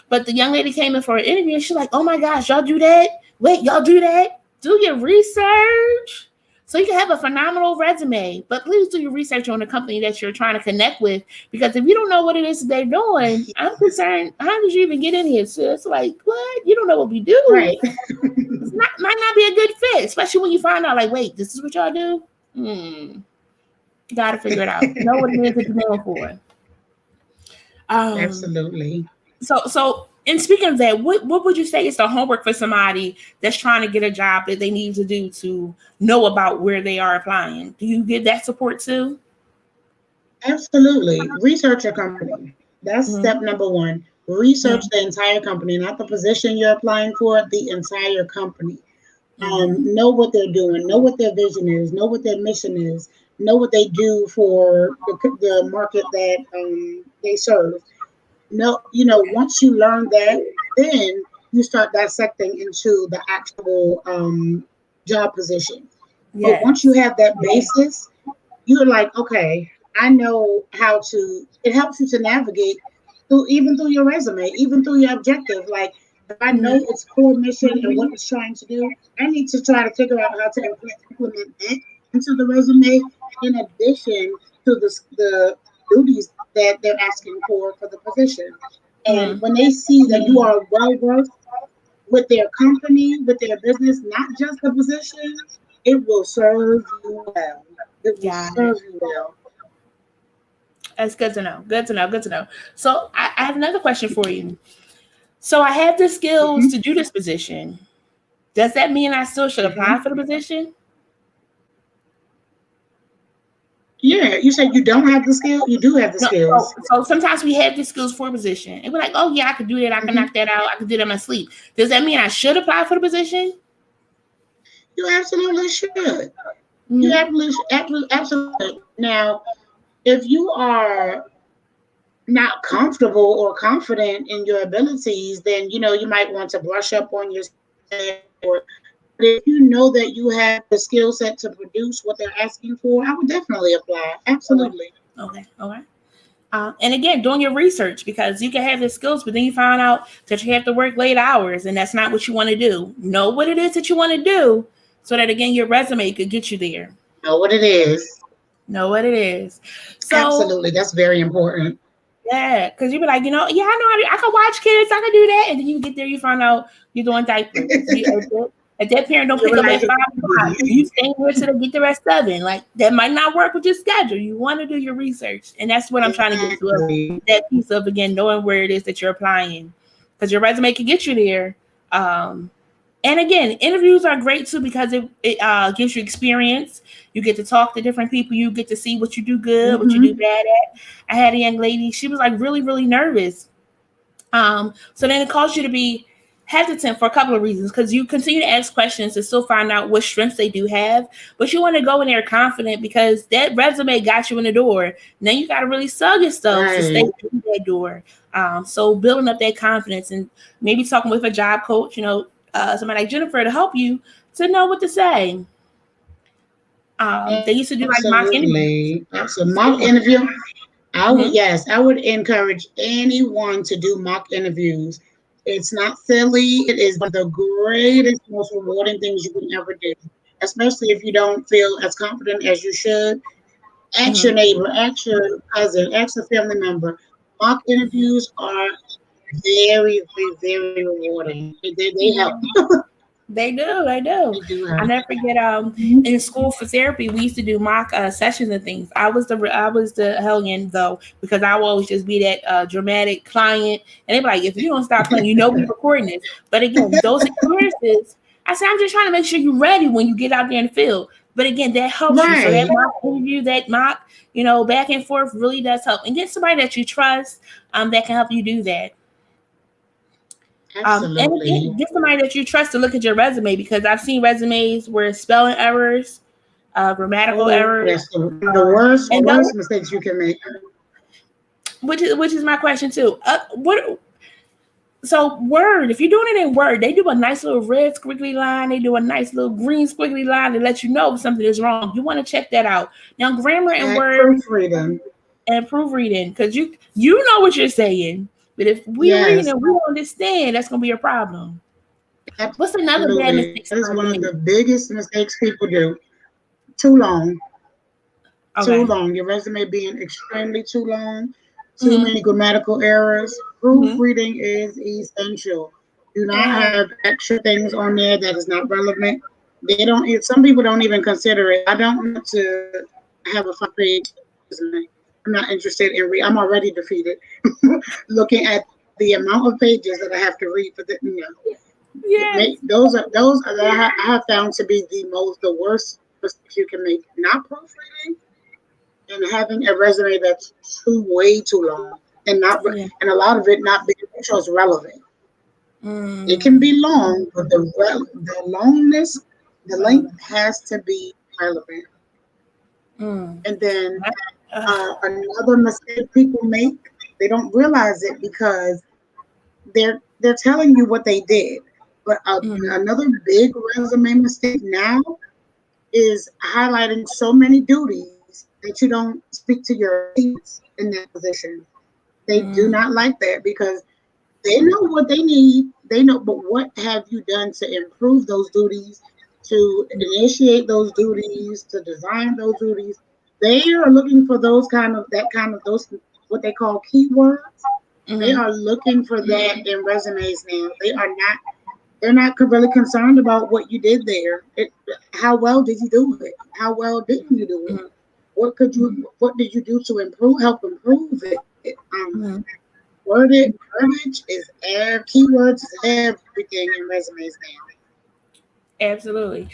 A: But the young lady came in for an interview and she's like, oh my gosh, y'all do that? Wait, y'all do that? Do your research. So you can have a phenomenal resume, but please do your research on the company that you're trying to connect with, because if you don't know what it is they're doing, I'm concerned. How did you even get in here? So it's like, what? You don't know what we do.
B: Right.
A: It's not might not be a good fit, especially when you find out, like, wait, this is what y'all do. You got to figure it out. Know what it is that you're going for. Um,
B: Absolutely.
A: so and speaking of that, what would you say is the homework for somebody that's trying to get a job that they need to do to know about where they are applying? Do you give that support too?
B: Absolutely. Research your company. That's
A: Mm-hmm.
B: step number one. Research the entire company, not the position you're applying for, the entire company.
A: Mm-hmm.
B: Know what they're doing, know what their vision is, know what their mission is, know what they do for the market that they serve. Once you learn that, then you start dissecting into the actual job position. But once you
A: Yes.
B: have that basis, you're like, okay, I know how to. It helps you to navigate through your resume, even through your objective. Like if I
A: Mm-hmm.
B: know its core mission and what it's trying to do, I need to try to figure out how to implement that into the resume. In addition to the duties that they're asking for the position, and
A: Mm-hmm.
B: when they see that you are well versed with their company, with their business, not just the position, it will serve you well. It will
A: Yeah,
B: serve you well.
A: that's good to know. Good to know. Good to know. So I have another question for you. So I have the skills
B: Hmm.
A: to do this position. Does that mean I still should apply
B: Hmm.
A: for the position?
B: Yeah, you said you don't have the skill. You do have the
A: No. So,
B: skills.
A: so sometimes we have the skills for a position, and we're like, "Oh yeah, I could do that. I can
B: Hmm.
A: knock that out. I can do that in my sleep." Does that mean I should apply for the position?
B: You absolutely should. You
A: Mm-hmm.
B: absolutely. Now, if you are not comfortable or confident in your abilities, then you might want to brush up on your skill set. Or but if you know that you have the skill set to produce what they're asking for, I would definitely apply.
A: Okay.
B: Absolutely.
A: Okay. Okay. And again, doing your research because you can have the skills, but then you find out that you have to work late hours, and that's not what you want to do. Know what it is that you want to do, so that again your resume could get you there.
B: Know what it is.
A: Know what it is. So
B: Absolutely. That's very important.
A: yeah, because you be like, yeah, I know how to, I can watch kids, I can do that, and then you get there, you find out you're doing diapers. If that parent don't
B: You
A: pick up at
B: realize
A: 5 o'clock, you stay there till they get the rest of it. Like that might not work with your schedule. You want to do your research, and that's what I'm trying to get to.
B: exactly.
A: That piece of again knowing where it is that you're applying, because your resume can get you there. Um, and again, interviews are great too because it gives you experience. You get to talk to different people. You get to see what you do good, what you do
B: Hmm.
A: bad at. I had a young lady. She was like really, really nervous. So then it caused you to be hesitant for a couple of reasons because you continue to ask questions to still find out what strengths they do have, but you want to go in there confident because that resume got you in the door. Now you got to really sell yourself to stay
B: Right.
A: in that door. So building up that confidence and maybe talking with a job coach, somebody like Jennifer to help you to know what to say. They used to do like mock interviews.
B: Absolutely. So
A: It's a good
B: mock
A: one.
B: interview.
A: Mm-hmm.
B: I would encourage anyone to do mock interviews. It's not silly. It is one of the greatest, most rewarding things you can ever do, especially if you don't feel as confident as you should. Ask your
A: Mm-hmm.
B: neighbor, ask your cousin, ask a family member. Mock interviews are very, very, very rewarding. They help.
A: Mm-hmm. They do, they do.
B: They do
A: I
B: help.
A: never forget.
B: Mhm.
A: In school for therapy, we used to do mock sessions and things. I was the hellion though because I will always just be that dramatic client, and they be like, if you don't stop playing, we recording this. But again, those experiences, I said, I'm just trying to make sure you're ready when you get out there in the field. But again, that helps you. So that
B: Right.
A: mock interview, that mock, back and forth really does help. And get somebody that you trust, that can help you do that. And
B: Absolutely.
A: again, get somebody that you trust to look at your resume because I've seen resumes where spelling errors, grammatical
B: Oh,
A: errors,
B: that's the worst,
A: and
B: worst mistakes you can make.
A: which is my question too. What so Word? If you're doing it in Word, they do a nice little red squiggly line. They do a nice little green squiggly line to let you know if something is wrong. You want to check that out. Now, grammar in
B: At
A: Word
B: proofreading.
A: and proofreading because you know what you're saying, but if we reading
B: Yes,
A: and we don't understand, that's gonna be a problem. What's another bad
B: absolutely.
A: mistake
B: That is
A: somebody
B: one
A: can
B: of
A: make?
B: the biggest mistakes people do. Too long. Too
A: Okay.
B: long. Your resume being extremely too long. Too
A: Mm-hmm.
B: many grammatical errors.
A: Mm-hmm.
B: Proofreading is essential. Do not
A: Yeah.
B: have extra things on there that is not relevant. They don't. Some people don't even consider it. I don't want to have a 5-page resume. I'm not interested in read. I'm already defeated looking at the amount of pages that I have to read for
A: Yes.
B: those are that I have found to be the worst mistakes you can make. Not proofreading and having a resume that's way too long
A: Yeah.
B: and a lot of it not being shows relevant. It can
A: Mm.
B: be long, but the longness, the length
A: Relevant.
B: has to be relevant.
A: Mm.
B: And then
A: Uh,
B: another mistake people make, they don't realize it because they're telling you what they did. But
A: mm.
B: another big resume mistake now is highlighting so many duties that you don't speak to your teammates in that position. They do
A: Mm.
B: not like that because they know what they need. They know, but what have you done to improve those duties, to initiate those duties, to design those duties? They are looking for those what they call keywords. They
A: Mm.
B: are looking for that in resumes now. They are not. They're not really concerned about what you did there. How well did you do it? How well didn't you do it?
A: Mhm.
B: What did you do to help improve it?
A: Mhm.
B: Verbiage is keywords is everything in resumes now.
A: Absolutely.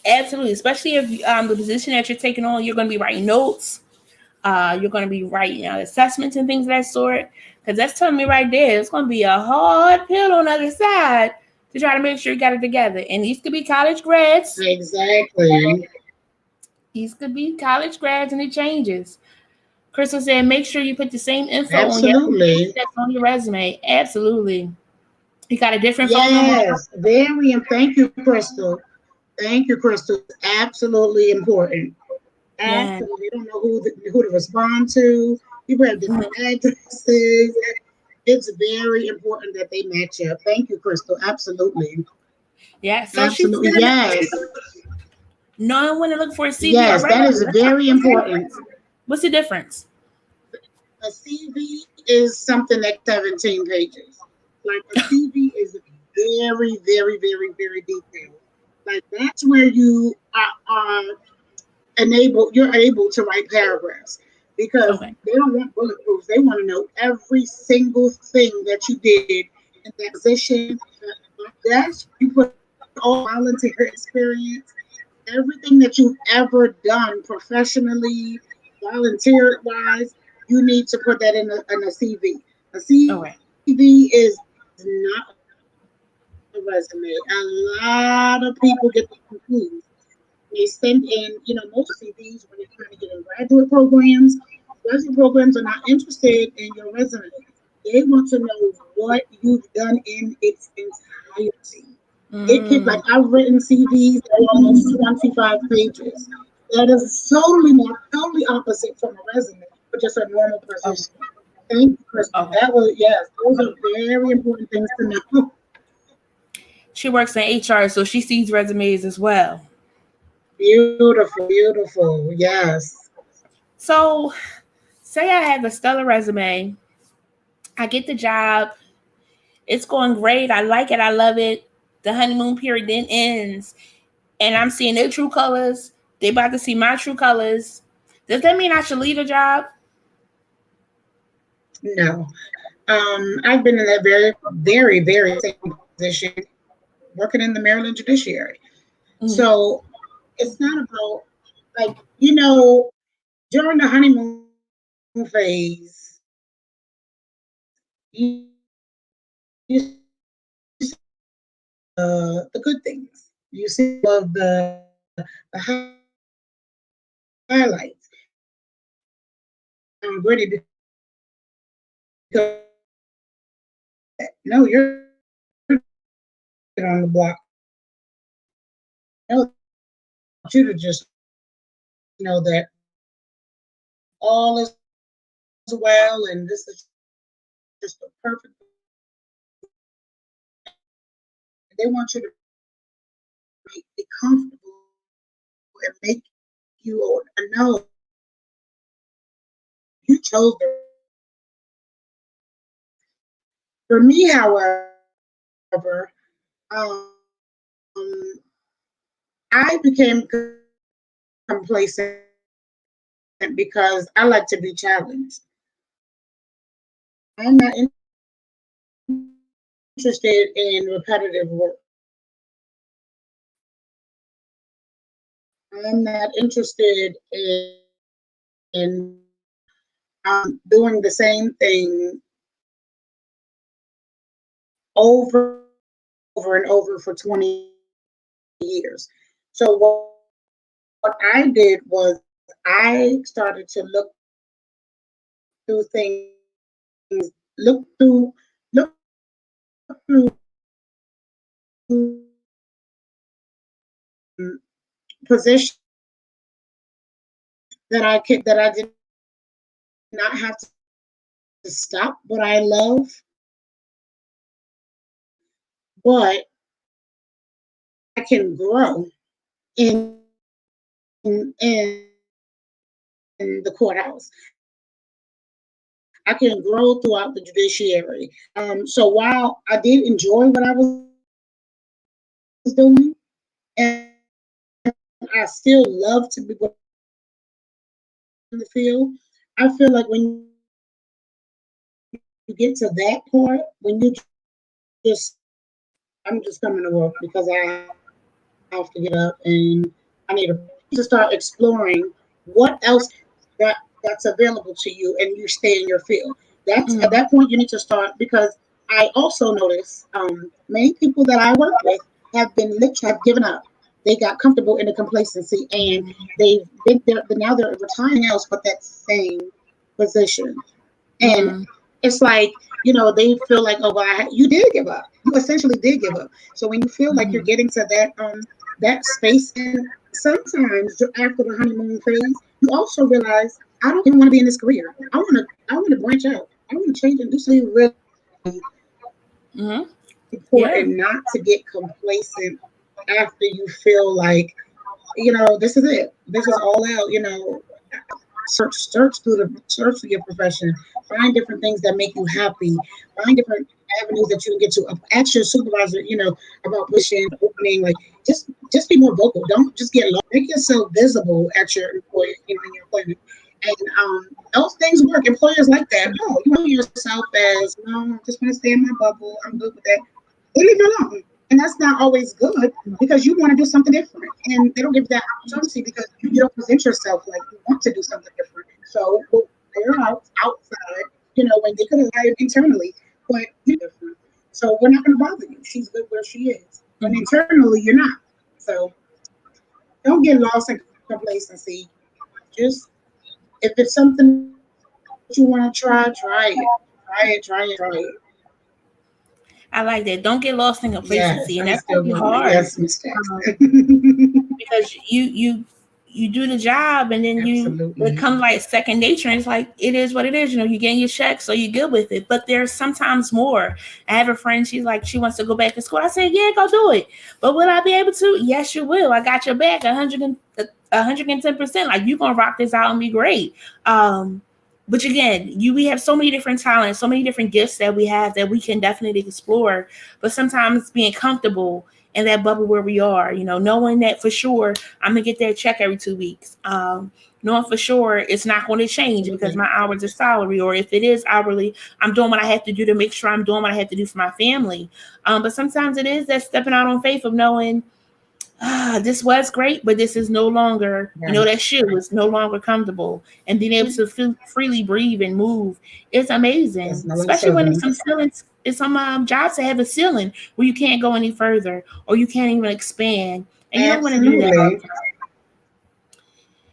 A: Absolutely. Especially if the position that you're taking on, you're going to be writing notes. You're going to be writing assessments and things of that sort. Because that's telling me right there, it's going to be a hard pill on the other side to try to make sure you got it together. And these could be college grads.
B: Exactly.
A: These could be college grads, and it changes. Crystal said, make sure you put the same info on your
B: Absolutely.
A: that's on your resume. Absolutely. You got a different phone number.
B: Yes. Very. And thank you, Crystal. Thank you, Crystal. It's absolutely important.
A: Yeah.
B: Absolutely. You don't know who to respond to. People have
A: Mhm.
B: different addresses. It's very important that they match up. Thank you, Crystal. Absolutely.
A: Yeah. So she
B: Absolutely.
A: said,
B: Yes.
A: knowing when to look for a CV or
B: Yes, that
A: resume.
B: is very important.
A: What's the difference?
B: A CV is something that's 17 pages. Like a CV is very, very, very, very detailed. Like that's where are you're able to write paragraphs because
A: Okay.
B: they don't want bulletproofs. They want to know every single thing that you did in that position, that desk. You put all volunteer experience, everything that you've ever done professionally, volunteer wise. You need to put that in a CV. A
A: Okay.
B: CV is not a resume. A lot of people get confused. They send in, most CVs when they're trying to get in graduate programs are not interested in your resume. They want to know what you've done in its entirety. It could, like,
A: Mm,
B: I've written CVs that are almost 25 pages. That is totally opposite from a resume, but just a normal
A: okay.
B: position. Thank you, Crystal.
A: Okay.
B: That was, yes, those are very important things to know.
A: She works in HR, so she sees resumes as well.
B: Beautiful, beautiful. Yes.
A: So, say I have a stellar resume, I get the job, it's going great, I like it, I love it. The honeymoon period then ends, and I'm seeing their true colors. They about to see my true colors. Does that mean I should leave the job?
B: No. I've been in that very, very, very same position working in the Maryland Judiciary.
A: Mm-hmm.
B: So it's not about, like, during the honeymoon phase, you see the good things. You see all of the highlights. I'm ready because no, you're on the block. No, I want you to just know that all is well and this is just a perfect. They want you to be comfortable and make you know you chose the. For me, however, um, I became complacent because I like to be challenged. I'm not interested in repetitive work. I'm not interested in doing the same thing over and over for 20 years. So what I did was I started to through things, look through look through positions that I did not have to stop what I love, but I can grow in the courthouse. I can grow throughout the judiciary. So while I did enjoy what I was doing, and I still love to be what I'm doing in the field. I feel like when you get to that part, when you just, I'm just coming to work because I'm just coming to work because I have to get up and I need a paycheck. You need to start exploring what else that's available to you and you stay in your field. That's at that point you need to
A: Mm-hmm.
B: start because I also notice many people that I work with have been literally have given up. They got comfortable in the complacency and they've been there, but now they're retiring else but that same position. And
A: Mm-hmm.
B: it's like, they feel like, oh, well, you did give up. You essentially did give up. So when you feel like you're getting to that space, and sometimes after the honeymoon phase, you also realize I don't even want to be in this career. I want to branch out. I want to change and do something. Really
A: Mm-hmm. Yeah.
B: important not to get complacent after you feel like, this is it. This is all out. Search through your profession, find different things that make you happy, find different avenues that you can get to. Ask your supervisor, about position opening. Like, just be more vocal. Don't just get lost. Make yourself visible at your employer, in your employment. And those things work. Employers like that. Oh, you want yourself as, no, I just want to stay in my bubble. I'm good with that. They leave you alone. And that's not always good because you want to do something different. And they don't give you that opportunity because you don't present yourself like you want to do something different. So they're outside, when they could have hired internally, but different. So we're not going to bother you. She's good where she is. But
A: Mm-hmm.
B: internally, you're not. So don't get lost in complacency. Just, if it's something that you want to try, try it. Try it.
A: I like that. Don't get lost in
B: Yes,
A: complacency,
B: I'm
A: and that's
B: still
A: gonna be
B: going.
A: hard.
B: Yes, Miss
A: Um,
B: Jackson.
A: because you do the job and then you it
B: Absolutely.
A: comes like second nature and it's like it is what it is, you're getting your check, so you're good with it. But there's sometimes more. I have a friend, she's like she wants to go back to school. I said, yeah, go do it. But will I be able to? Yes, you will. I got your back 110%. Like, you gonna rock this out and be great. But again, we have so many different talents, so many different gifts that we have that we can definitely explore. But sometimes being comfortable in that bubble where we are, knowing that for sure I'm gonna get that check every 2 weeks. Knowing for sure it's not going to change because
B: Absolutely.
A: my hours are salary, or if it is hourly, I'm doing what I have to do to make sure I'm doing what I have to do for my family. But sometimes it is that stepping out on faith of knowing, this was great, but this is no longer,
B: Right.
A: that shoe is no longer comfortable. And being able to freely breathe and move is amazing,
B: Yes, no longer
A: especially when it's
B: serving.
A: some ceilings. It's some jobs that have a ceiling where you can't go any further or you can't even expand. And you don't want to do that all the
B: Absolutely.
A: time.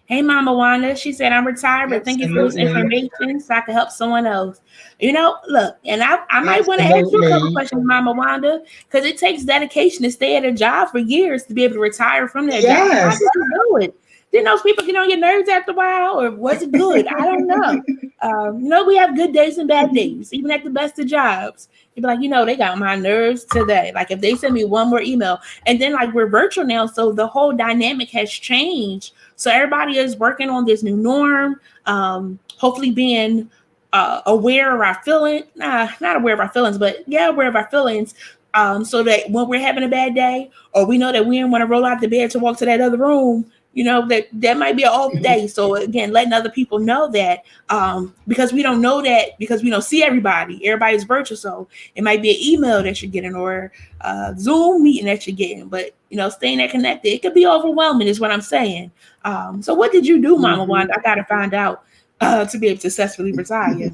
A: Hey, Mama Wanda. She said, I'm retired, but thank you for this
B: Absolutely.
A: information so I can help someone else. Look, and I might want to ask you a couple
B: Absolutely.
A: questions, Mama Wanda, because it takes dedication to stay at a job for years to be able to retire from that job. How
B: Yes.
A: did you do it? Didn't those people get on your nerves after a while, or was it good? I don't know. We have good days and bad days, even at the best of jobs. You'd be like, they got my nerves today. Like, if they send me one more email, and then like we're virtual now, so the whole dynamic has changed. So everybody is working on this new norm. Hopefully being aware of our feelings, not aware of our feelings, but yeah, aware of our feelings. So that when we're having a bad day, or we know that we didn't want to roll out the bed to walk to that other room, that might be an off day. So again, letting other people know that, because we don't know that because we don't see everybody. Everybody's virtual, so it might be an email that you're getting or a Zoom meeting that you're getting. But staying that connected, it could be overwhelming, is what I'm saying. So what did you do, Mama
B: Hmm.
A: Wanda? I gotta find out to be able to successfully retire.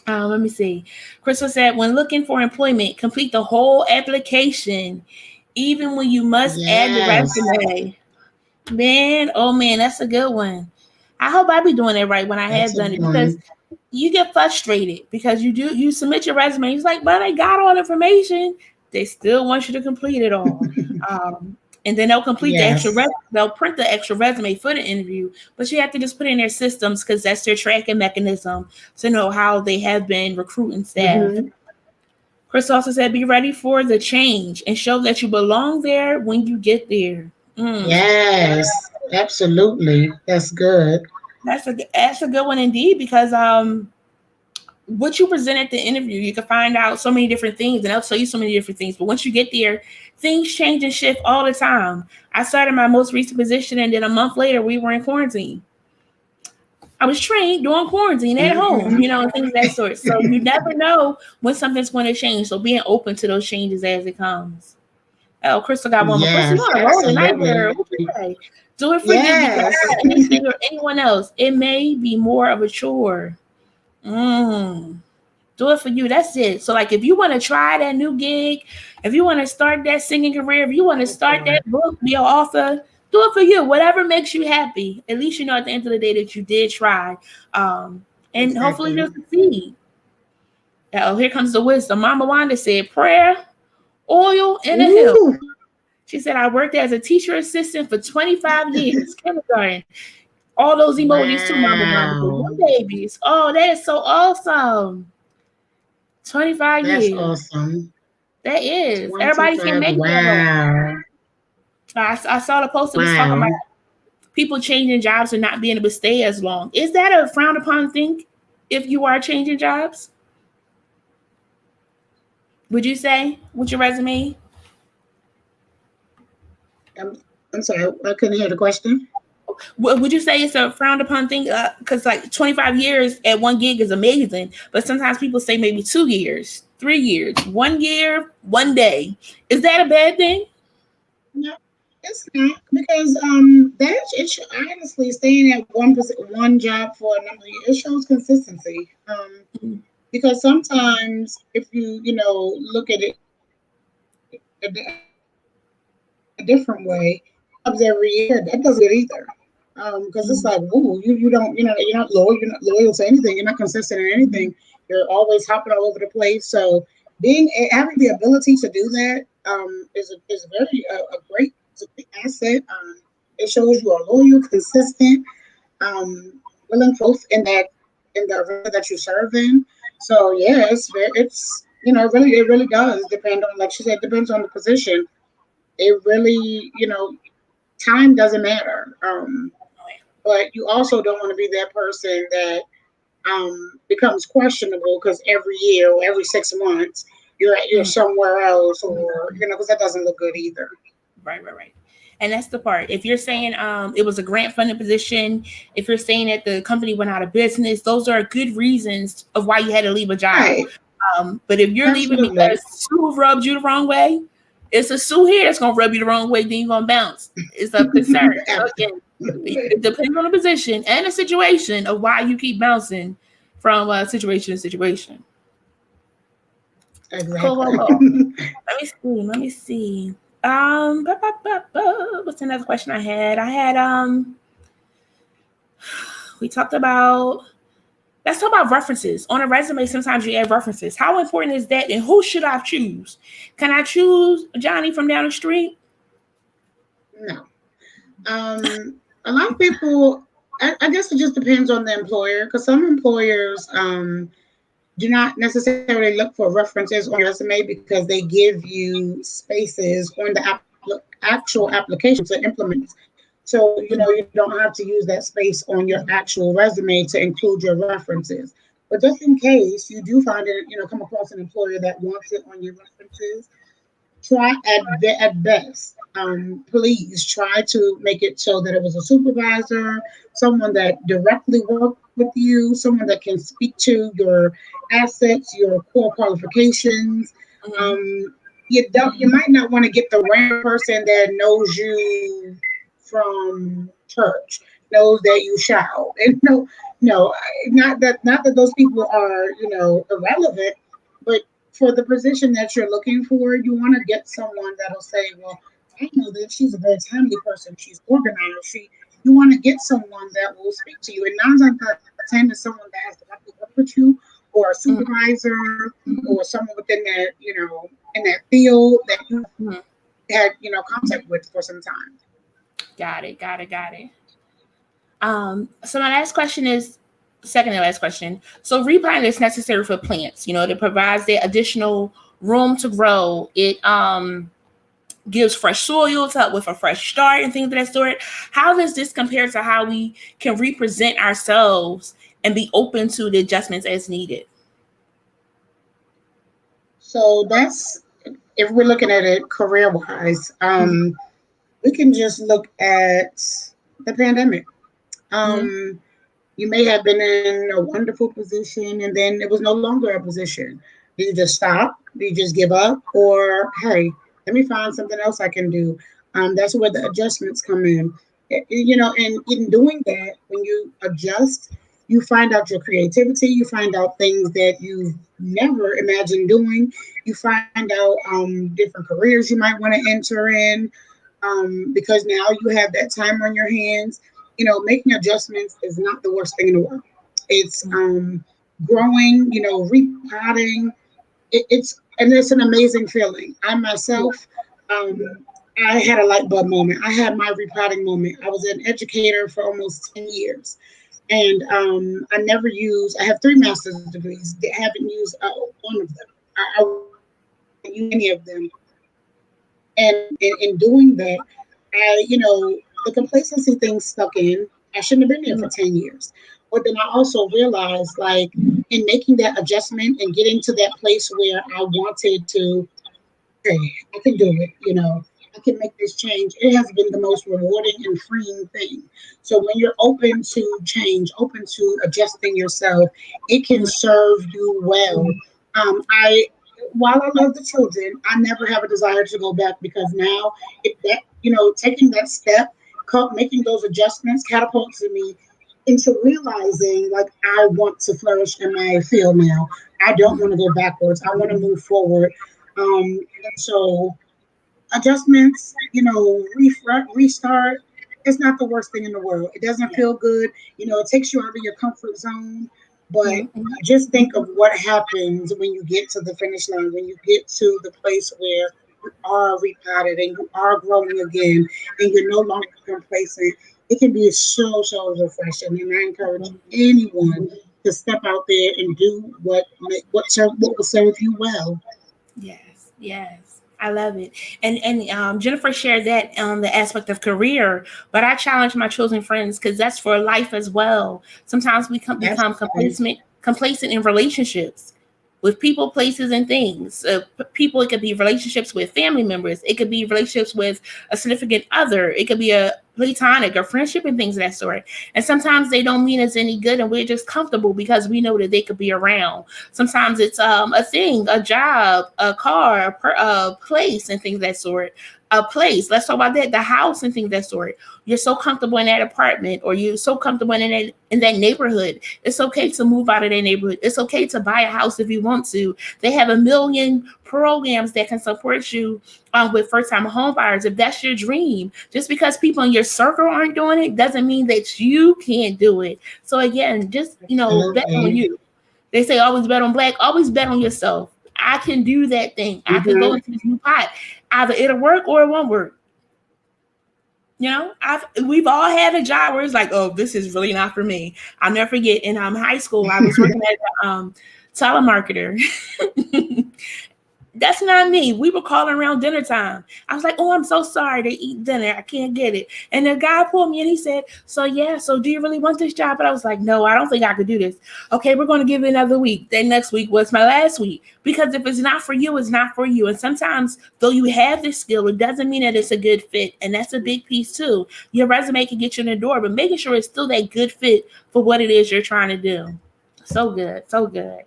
A: Let me see. Crystal said, when looking for employment, complete the whole application, even when you must add the
B: Yes.
A: resume. Man, oh man, that's a good one. I hope I be doing it right when I
B: That's
A: have
B: a
A: done
B: good
A: it, because
B: one.
A: you get frustrated because you submit your resume. It's like, but I got all the information. They still want you to complete it all. And then
B: Yes.
A: they'll print the extra resume for the interview, but you have to just put in their systems because that's their tracking mechanism to know how they have been recruiting staff.
B: Hmm.
A: Chris also said, be ready for the change and show that you belong there when you get there. Mm.
B: Yes. Absolutely. That's good.
A: That's a good one indeed, because what you present at the interview, you can find out so many different things, and they'll tell you so many different things. But once you get there, things change and shift all the time. I started my most recent position, and then a month later, we were in quarantine. I was trained during quarantine at home,
B: Mm-hmm.
A: and things of that sort. So you never know when something's going to change. So being open to those changes as it comes. Oh, Crystal got one more. Crystal,
B: Yes,
A: you're on a roll tonight,
B: absolutely.
A: girl. What you say? Do it for you because
B: Yes.
A: anything or anyone else, it may be more of a chore. Mm. Do it for you. That's it. So, like, if you want to try that new gig, if you want to start that singing career, if you want to
B: Go
A: start
B: for
A: that
B: it.
A: book, be an author, do it for you. Whatever makes you happy. At least you know at the end of the day that you did try. Um, and hopefully you'll
B: Exactly.
A: succeed. Oh, here comes the wisdom. Mama Wanda said, prayer, oil, and a hill.
B: Ooh.
A: She said, I worked as a teacher assistant for 25 years, kindergarten. All those emojis too, Mama Wanda. But
B: Wow.
A: one babies. Oh, that is so awesome. 25
B: That's
A: years.
B: awesome.
A: That is. Everybody can
B: 25.
A: make that though.
B: Wow.
A: I saw the post that was talking about
B: Wow.
A: people changing jobs and not being able to stay as long. Is that a frowned upon thing if you are changing jobs? Would you say with your resume?
B: I'm, I'm sorry, I couldn't hear the question.
A: Would you say it's a frowned upon thing? Because like 25 years at one gig is amazing, but sometimes people say maybe 2 years, 3 years, 1 year, 1 day. Is that a bad thing?
B: No, it's not because honestly staying at one job for a number of years, it shows consistency. Because sometimes if look at it a different way, jobs every year, that doesn't look good either. Because it's like, ooh, you're not loyal, you're not loyal to anything, you're not consistent in anything. You're always hopping all over the place. So having the ability to do that is very a great asset. It shows you are loyal, consistent, willing growth in the arena that you serve in. So yeah, it's it really does depend on, like she said, depends on the position. It really, time doesn't matter. But you also don't want to be that person that becomes questionable because every year or every 6 months you're
A: Mm.
B: somewhere else, or because that doesn't look good either.
A: Right, right, right. And that's the part. If you're saying it was a grant funded position, if you're saying that the company went out of business, those are good reasons of why you had to leave a job.
B: Right.
A: But if you're leaving
B: Absolutely.
A: because Sue rubbed you the wrong way, it's a Sue here that's gonna rub you the wrong way, then you're gonna bounce. It's a concern. So again,
B: Absolutely.
A: it depends on the position and the situation of why you keep bouncing from situation to situation. Cool, cool,
B: Exactly.
A: cool. Let me see. Let me see. What's another question I had? We talked about. Let's talk about references on a resume. Sometimes you add references. How important is that, and who should I choose? Can I choose Johnny from down the street?
B: No. A lot of people, I guess it just depends on the employer, because some employers do not necessarily look for references on your resume because they give you spaces on the actual application to implement. So, you don't have to use that space on your actual resume to include your references. But just in case you do find it, come across an employer that wants it on your references, try at best. Please try to make it so that it was a supervisor, someone that directly worked with you, someone that can speak to your assets, your core qualifications.
A: Mm-hmm.
B: You might not want to get the random person that knows you from church, knows that you shout, and no, not that those people are irrelevant, but for the position that you're looking for, you want to get someone that'll say, well, I know that she's a very timely person. She's organized. You want to get someone that will speak to you. And 9 times out of 10 is someone that has directly worked with you, or a supervisor, or someone within that, in that field that you
A: Mm-hmm.
B: had, contact with for some time.
A: Got it. Got it. Got it. So my last question is second and last question. So repotting is necessary for plants. It provides the additional room to grow. It gives fresh soil to help with a fresh start and things of that sort. How does this compare to how we can represent ourselves and be open to the adjustments as needed?
B: So that's if we're looking at it career wise. We can just look at the pandemic.
A: Mm-hmm.
B: Um, you may have been in a wonderful position and then it was no longer a position. Do you just stop? Do you just give up? Or, hey, let me find something else I can do? That's where the adjustments come in. And in doing that, when you adjust, you find out your creativity, you find out things that you've never imagined doing, you find out different careers you might want to enter in because now you have that time on your hands. Making adjustments is not the worst thing in the world. It's growing, repotting. It's an amazing feeling. I myself, um, I had a light bulb moment. I had my repotting moment. I was an educator for almost 10 years, and I never used. I have three master's degrees. That haven't used one of them. I wouldn't use any of them. And in doing that, the complacency thing stuck in. I shouldn't have been there for 10 years. But then I also realized, like, in making that adjustment and getting to that place where I wanted to, okay, I can do it, I can make this change. It has been the most rewarding and freeing thing. So when you're open to change, open to adjusting yourself, it can serve you well. I While I love the children, I never have a desire to go back because now taking that step, making those adjustments catapults me into realizing like I want to flourish in my field now. I don't want to go backwards. I want to move forward. And so adjustments, restart. It's not the worst thing in the world. It doesn't feel good. It takes you out of your comfort zone. But
A: Mm-hmm.
B: just think of what happens when you get to the finish line, when you get to the place where you are repotted and you are growing again and you're no longer complacent. It can be so refreshing. And I encourage anyone to step out there and do what will serve you well.
A: Yes, yes. I love it. And Jennifer shared that the aspect of career, but I challenge my chosen friends because that's for life as well. Sometimes we become
B: Absolutely.
A: complacent in relationships with people, places, and things. People, it could be relationships with family members. It could be relationships with a significant other. It could be a platonic or friendship and things of that sort. And sometimes they don't mean us any good, and we're just comfortable because we know that they could be around. Sometimes it's a thing, a job, a car, a place, and things of that sort. A place. Let's talk about that. The house and things of that sort. You're so comfortable in that apartment, or you're so comfortable in that neighborhood. It's okay to move out of that neighborhood. It's okay to buy a house if you want to. They have a million programs that can support you with first time home buyers if that's your dream. Just because people in your circle aren't doing it doesn't mean that you can't do it. So again, just bet on
B: Absolutely.
A: you. They say always bet on black, always bet on yourself. I can do that thing. I can go
B: Hmm.
A: into this new pot. Either it'll work or it won't work. We've all had a job where it's like, oh, this is really not for me. I'll never forget in high school, I was working as a telemarketer. That's not me. We were calling around dinner time. I was like, oh, I'm so sorry to eat dinner. I can't get it. And the guy pulled me and he said, so yeah, so do you really want this job? But I was like, no, I don't think I could do this. Okay, we're going to give it another week. Then next week was my last week. Because if it's not for you, it's not for you. And sometimes though you have this skill, it doesn't mean that it's a good fit. And that's a big piece too. Your resume can get you in the door, but making sure it's still that good fit for what it is you're trying to do. So good. So good.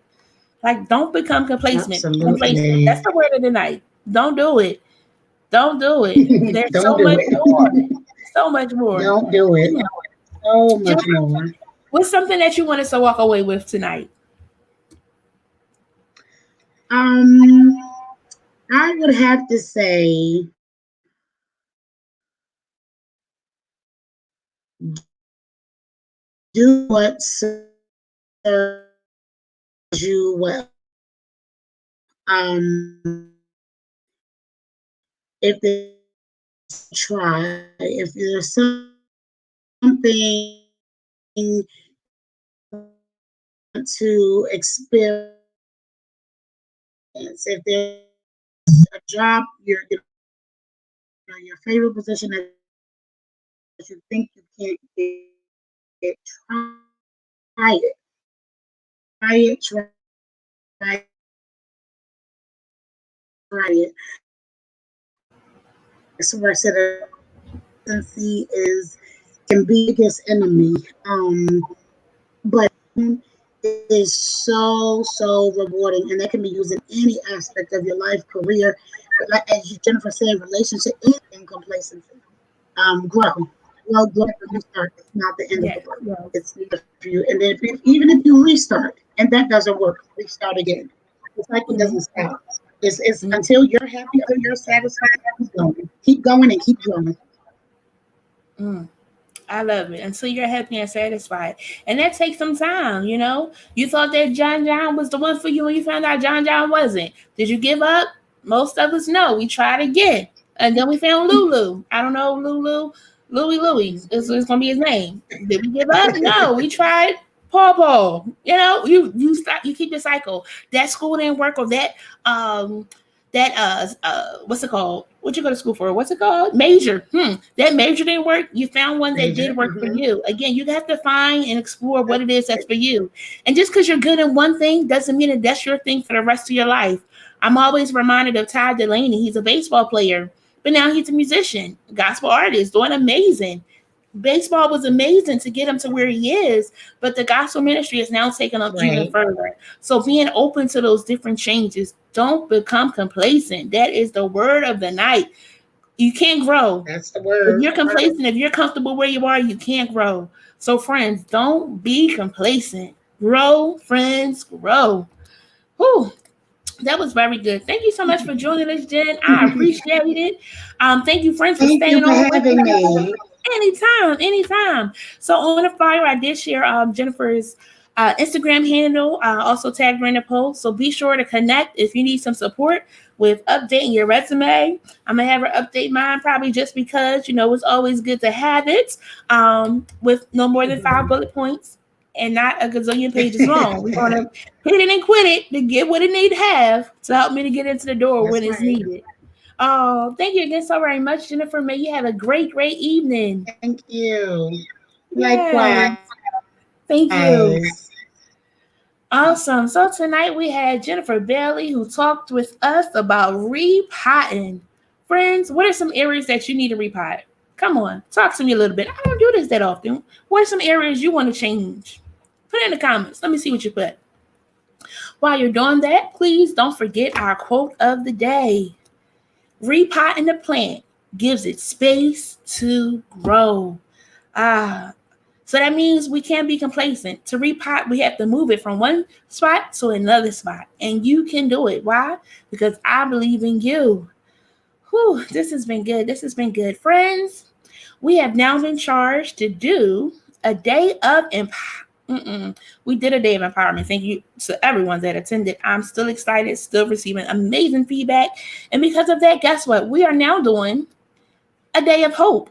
A: Like, don't become complacent. Complacent.
B: Absolutely.
A: That's the word of the night. Don't do it. Don't do it. There's
B: Don't
A: so
B: do
A: much
B: it.
A: more. So much more.
B: Don't do it. So much
A: Jennifer,
B: more.
A: what's something that you want us to walk away with tonight?
B: Um, I would have to say, do what serves you well. If there's try, if there's something to experience, if there's a job, your favorite position that you think you can't get, try it, try it, try it. right. Consistency is can be biggest enemy. But is so rewarding, and that can be used in any aspect of your life, career. But like as Jennifer said, relationship is in complacency. Grow, grow, restart. It's not the end of
A: Yeah.
B: the world.
A: Well,
B: It's there for you. And then even if you restart and that doesn't work, restart again. The cycle
A: mm-hmm.
B: doesn't stop. It's
A: Mm-hmm.
B: until you're happy, until you're satisfied. Keep going, and keep growing.
A: Mm. I love it. Until you're happy and satisfied. And that takes some time, you know? You thought that John was the one for you and you found out John wasn't. Did you give up? Most of us know. We tried again. And then we found Lulu. I don't know, Louie is gonna be his name. Did we give up? No, we tried Paul. You know, you stop, you keep the cycle. That school didn't work, or um what's it called? What you go to school for? What's it called? Major. That major didn't work. You found one that
B: Major.
A: did work for you. Again, you have to find and explore what it is that's for you. And just because you're good in one thing doesn't mean that that's your thing for the rest of your life. I'm always reminded of Ty Delaney. He's a baseball player, but now he's a musician, gospel artist, doing amazing. Baseball was amazing to get him to where he is, but the gospel ministry is now taking him even
B: Right.
A: further. So being open to those different changes, don't become complacent. That is the word of the night. You can't grow.
B: That's the
A: If
B: word.
A: you're complacent, if you're comfortable where you are, you can't grow. So friends, don't be complacent. Grow, friends, grow. Whew, that was very good. Thank you so much for joining us, Jen. I appreciate it. Thank you, friends, for
B: Thank you
A: staying
B: for
A: on with
B: having
A: us.
B: me.
A: Anytime, anytime. So on the flyer, I did share Jennifer's Instagram handle. Also tagged her in the post. So be sure to connect if you need some support with updating your resume. I'm gonna have her update mine probably just because it's always good to have it with no more than 5 bullet points and not a gazillion pages long. We're gonna hit it and quit it to get what it need to have to help me to get into the door when
B: That's
A: it's
B: right.
A: needed. Oh, thank you again so very much, Jennifer. May you have a great, great evening.
B: Thank you.
A: Yes.
B: Likewise.
A: Thank you. Awesome. So tonight we had Jennifer Bailey who talked with us about repotting. Friends, what are some areas that you need to repot? Come on, talk to me a little bit. I don't do this that often. What are some areas you want to change? Put it in the comments. Let me see what you put. While you're doing that, please don't forget our quote of the day. Repotting the plant gives it space to grow. Ah, so that means we can't be complacent. To repot, we have to move it from one spot to another spot. And you can do it. Why? Because I believe in you. Whew, this has been good. This has been good. Friends, we have now been charged to do a day of empowerment. We did a day of empowerment. Thank you to everyone that attended. I'm still excited, still receiving amazing feedback. And because of that, guess what? We are now doing a day of hope.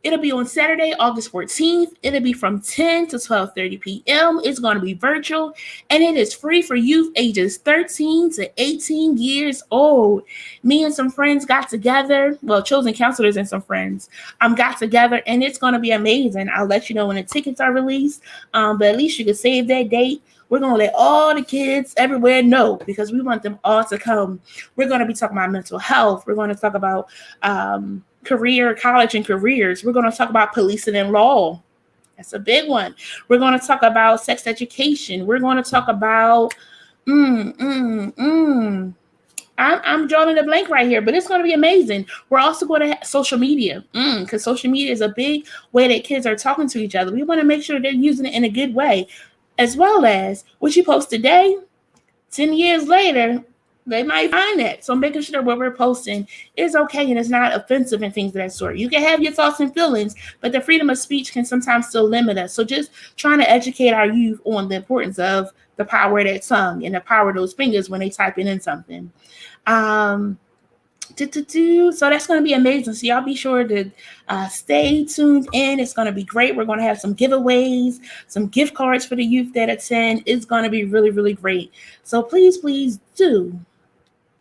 A: It'll be on Saturday, August 14th. It'll be from 10 to 12:30 p.m. It's going to be virtual, and it is free for youth ages 13 to 18 years old. Me and some friends got together, well, chosen counselors and some friends got together, and it's going to be amazing. I'll let you know when the tickets are released, but at least you can save that date. We're going to let all the kids everywhere know because we want them all to come. We're going to be talking about mental health. We're going to talk about college and careers. We're going to talk about policing and law. That's a big one. We're going to talk about sex education. We're going to talk about I'm drawing a blank right here, but it's going to be amazing. We're also going to have social media because social media is a big way that kids are talking to each other. We want to make sure they're using it in a good way, as well as what you post today, 10 years later, they might find that. So making sure what we're posting is okay and it's not offensive and things of that sort. You can have your thoughts and feelings, but the freedom of speech can sometimes still limit us. So just trying to educate our youth on the importance of the power of that tongue and the power of those fingers when they typing in something. So that's going to be amazing. So y'all be sure to stay tuned in. It's going to be great. We're going to have some giveaways, some gift cards for the youth that attend. It's going to be really, really great. So please, please do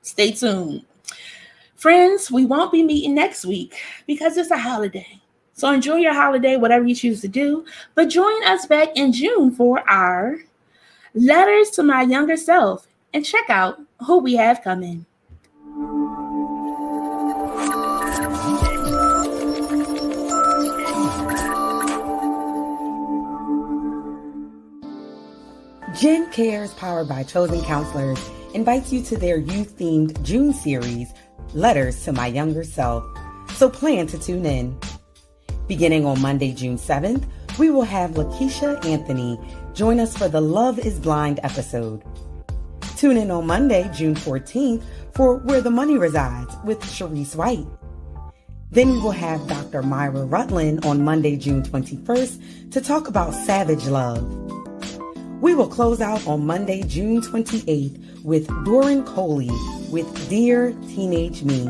A: stay tuned. Friends, we won't be meeting next week because it's a holiday. So enjoy your holiday, whatever you choose to do. But join us back in June for our Letters to My Younger Self and check out who we have coming.
C: Cares, powered by Chosen Counselors, invites you to their youth-themed June series, Letters to My Younger Self. So plan to tune in. Beginning on Monday, June 7th, we will have Lakeisha Anthony join us for the Love is Blind episode. Tune in on Monday, June 14th for Where the Money Resides with Sharice White. Then we will have Dr. Myra Rutland on Monday, June 21st to talk about savage love. We will close out on Monday, June 28th with Doran Coley with Dear Teenage Me.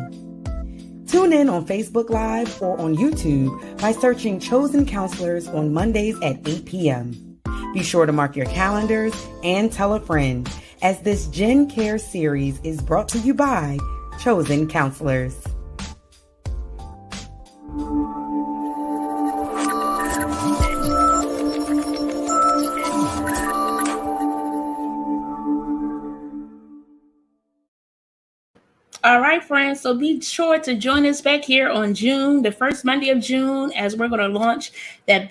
C: Tune in on Facebook Live or on YouTube by searching Chosen Counselors on Mondays at 8 p.m. Be sure to mark your calendars and tell a friend, as this Gen Care series is brought to you by Chosen Counselors.
A: All right, friends. So be sure to join us back here on June, the first Monday of June, as we're going to launch that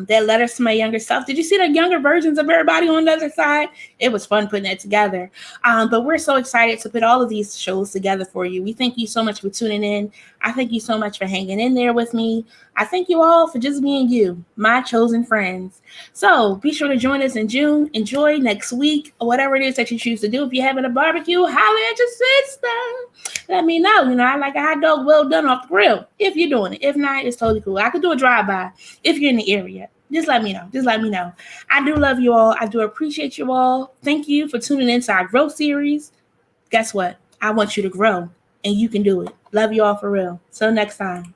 A: Letters to My Younger Self. Did you see the younger versions of everybody on the other side? It was fun putting that together. But we're so excited to put all of these shows together for you. We thank you so much for tuning in. I thank you so much for hanging in there with me. I thank you all for just being you, my chosen friends. So be sure to join us in June. Enjoy next week, or whatever it is that you choose to do. If you're having a barbecue, holler at your sister. Let me know. I like a hot dog well done off the grill. If you're doing it. If not, it's totally cool. I could do a drive-by if you're in the area. Just let me know. I do love you all. I do appreciate you all. Thank you for tuning into our growth series. Guess what? I want you to grow, and you can do it. Love you all for real. Till next time.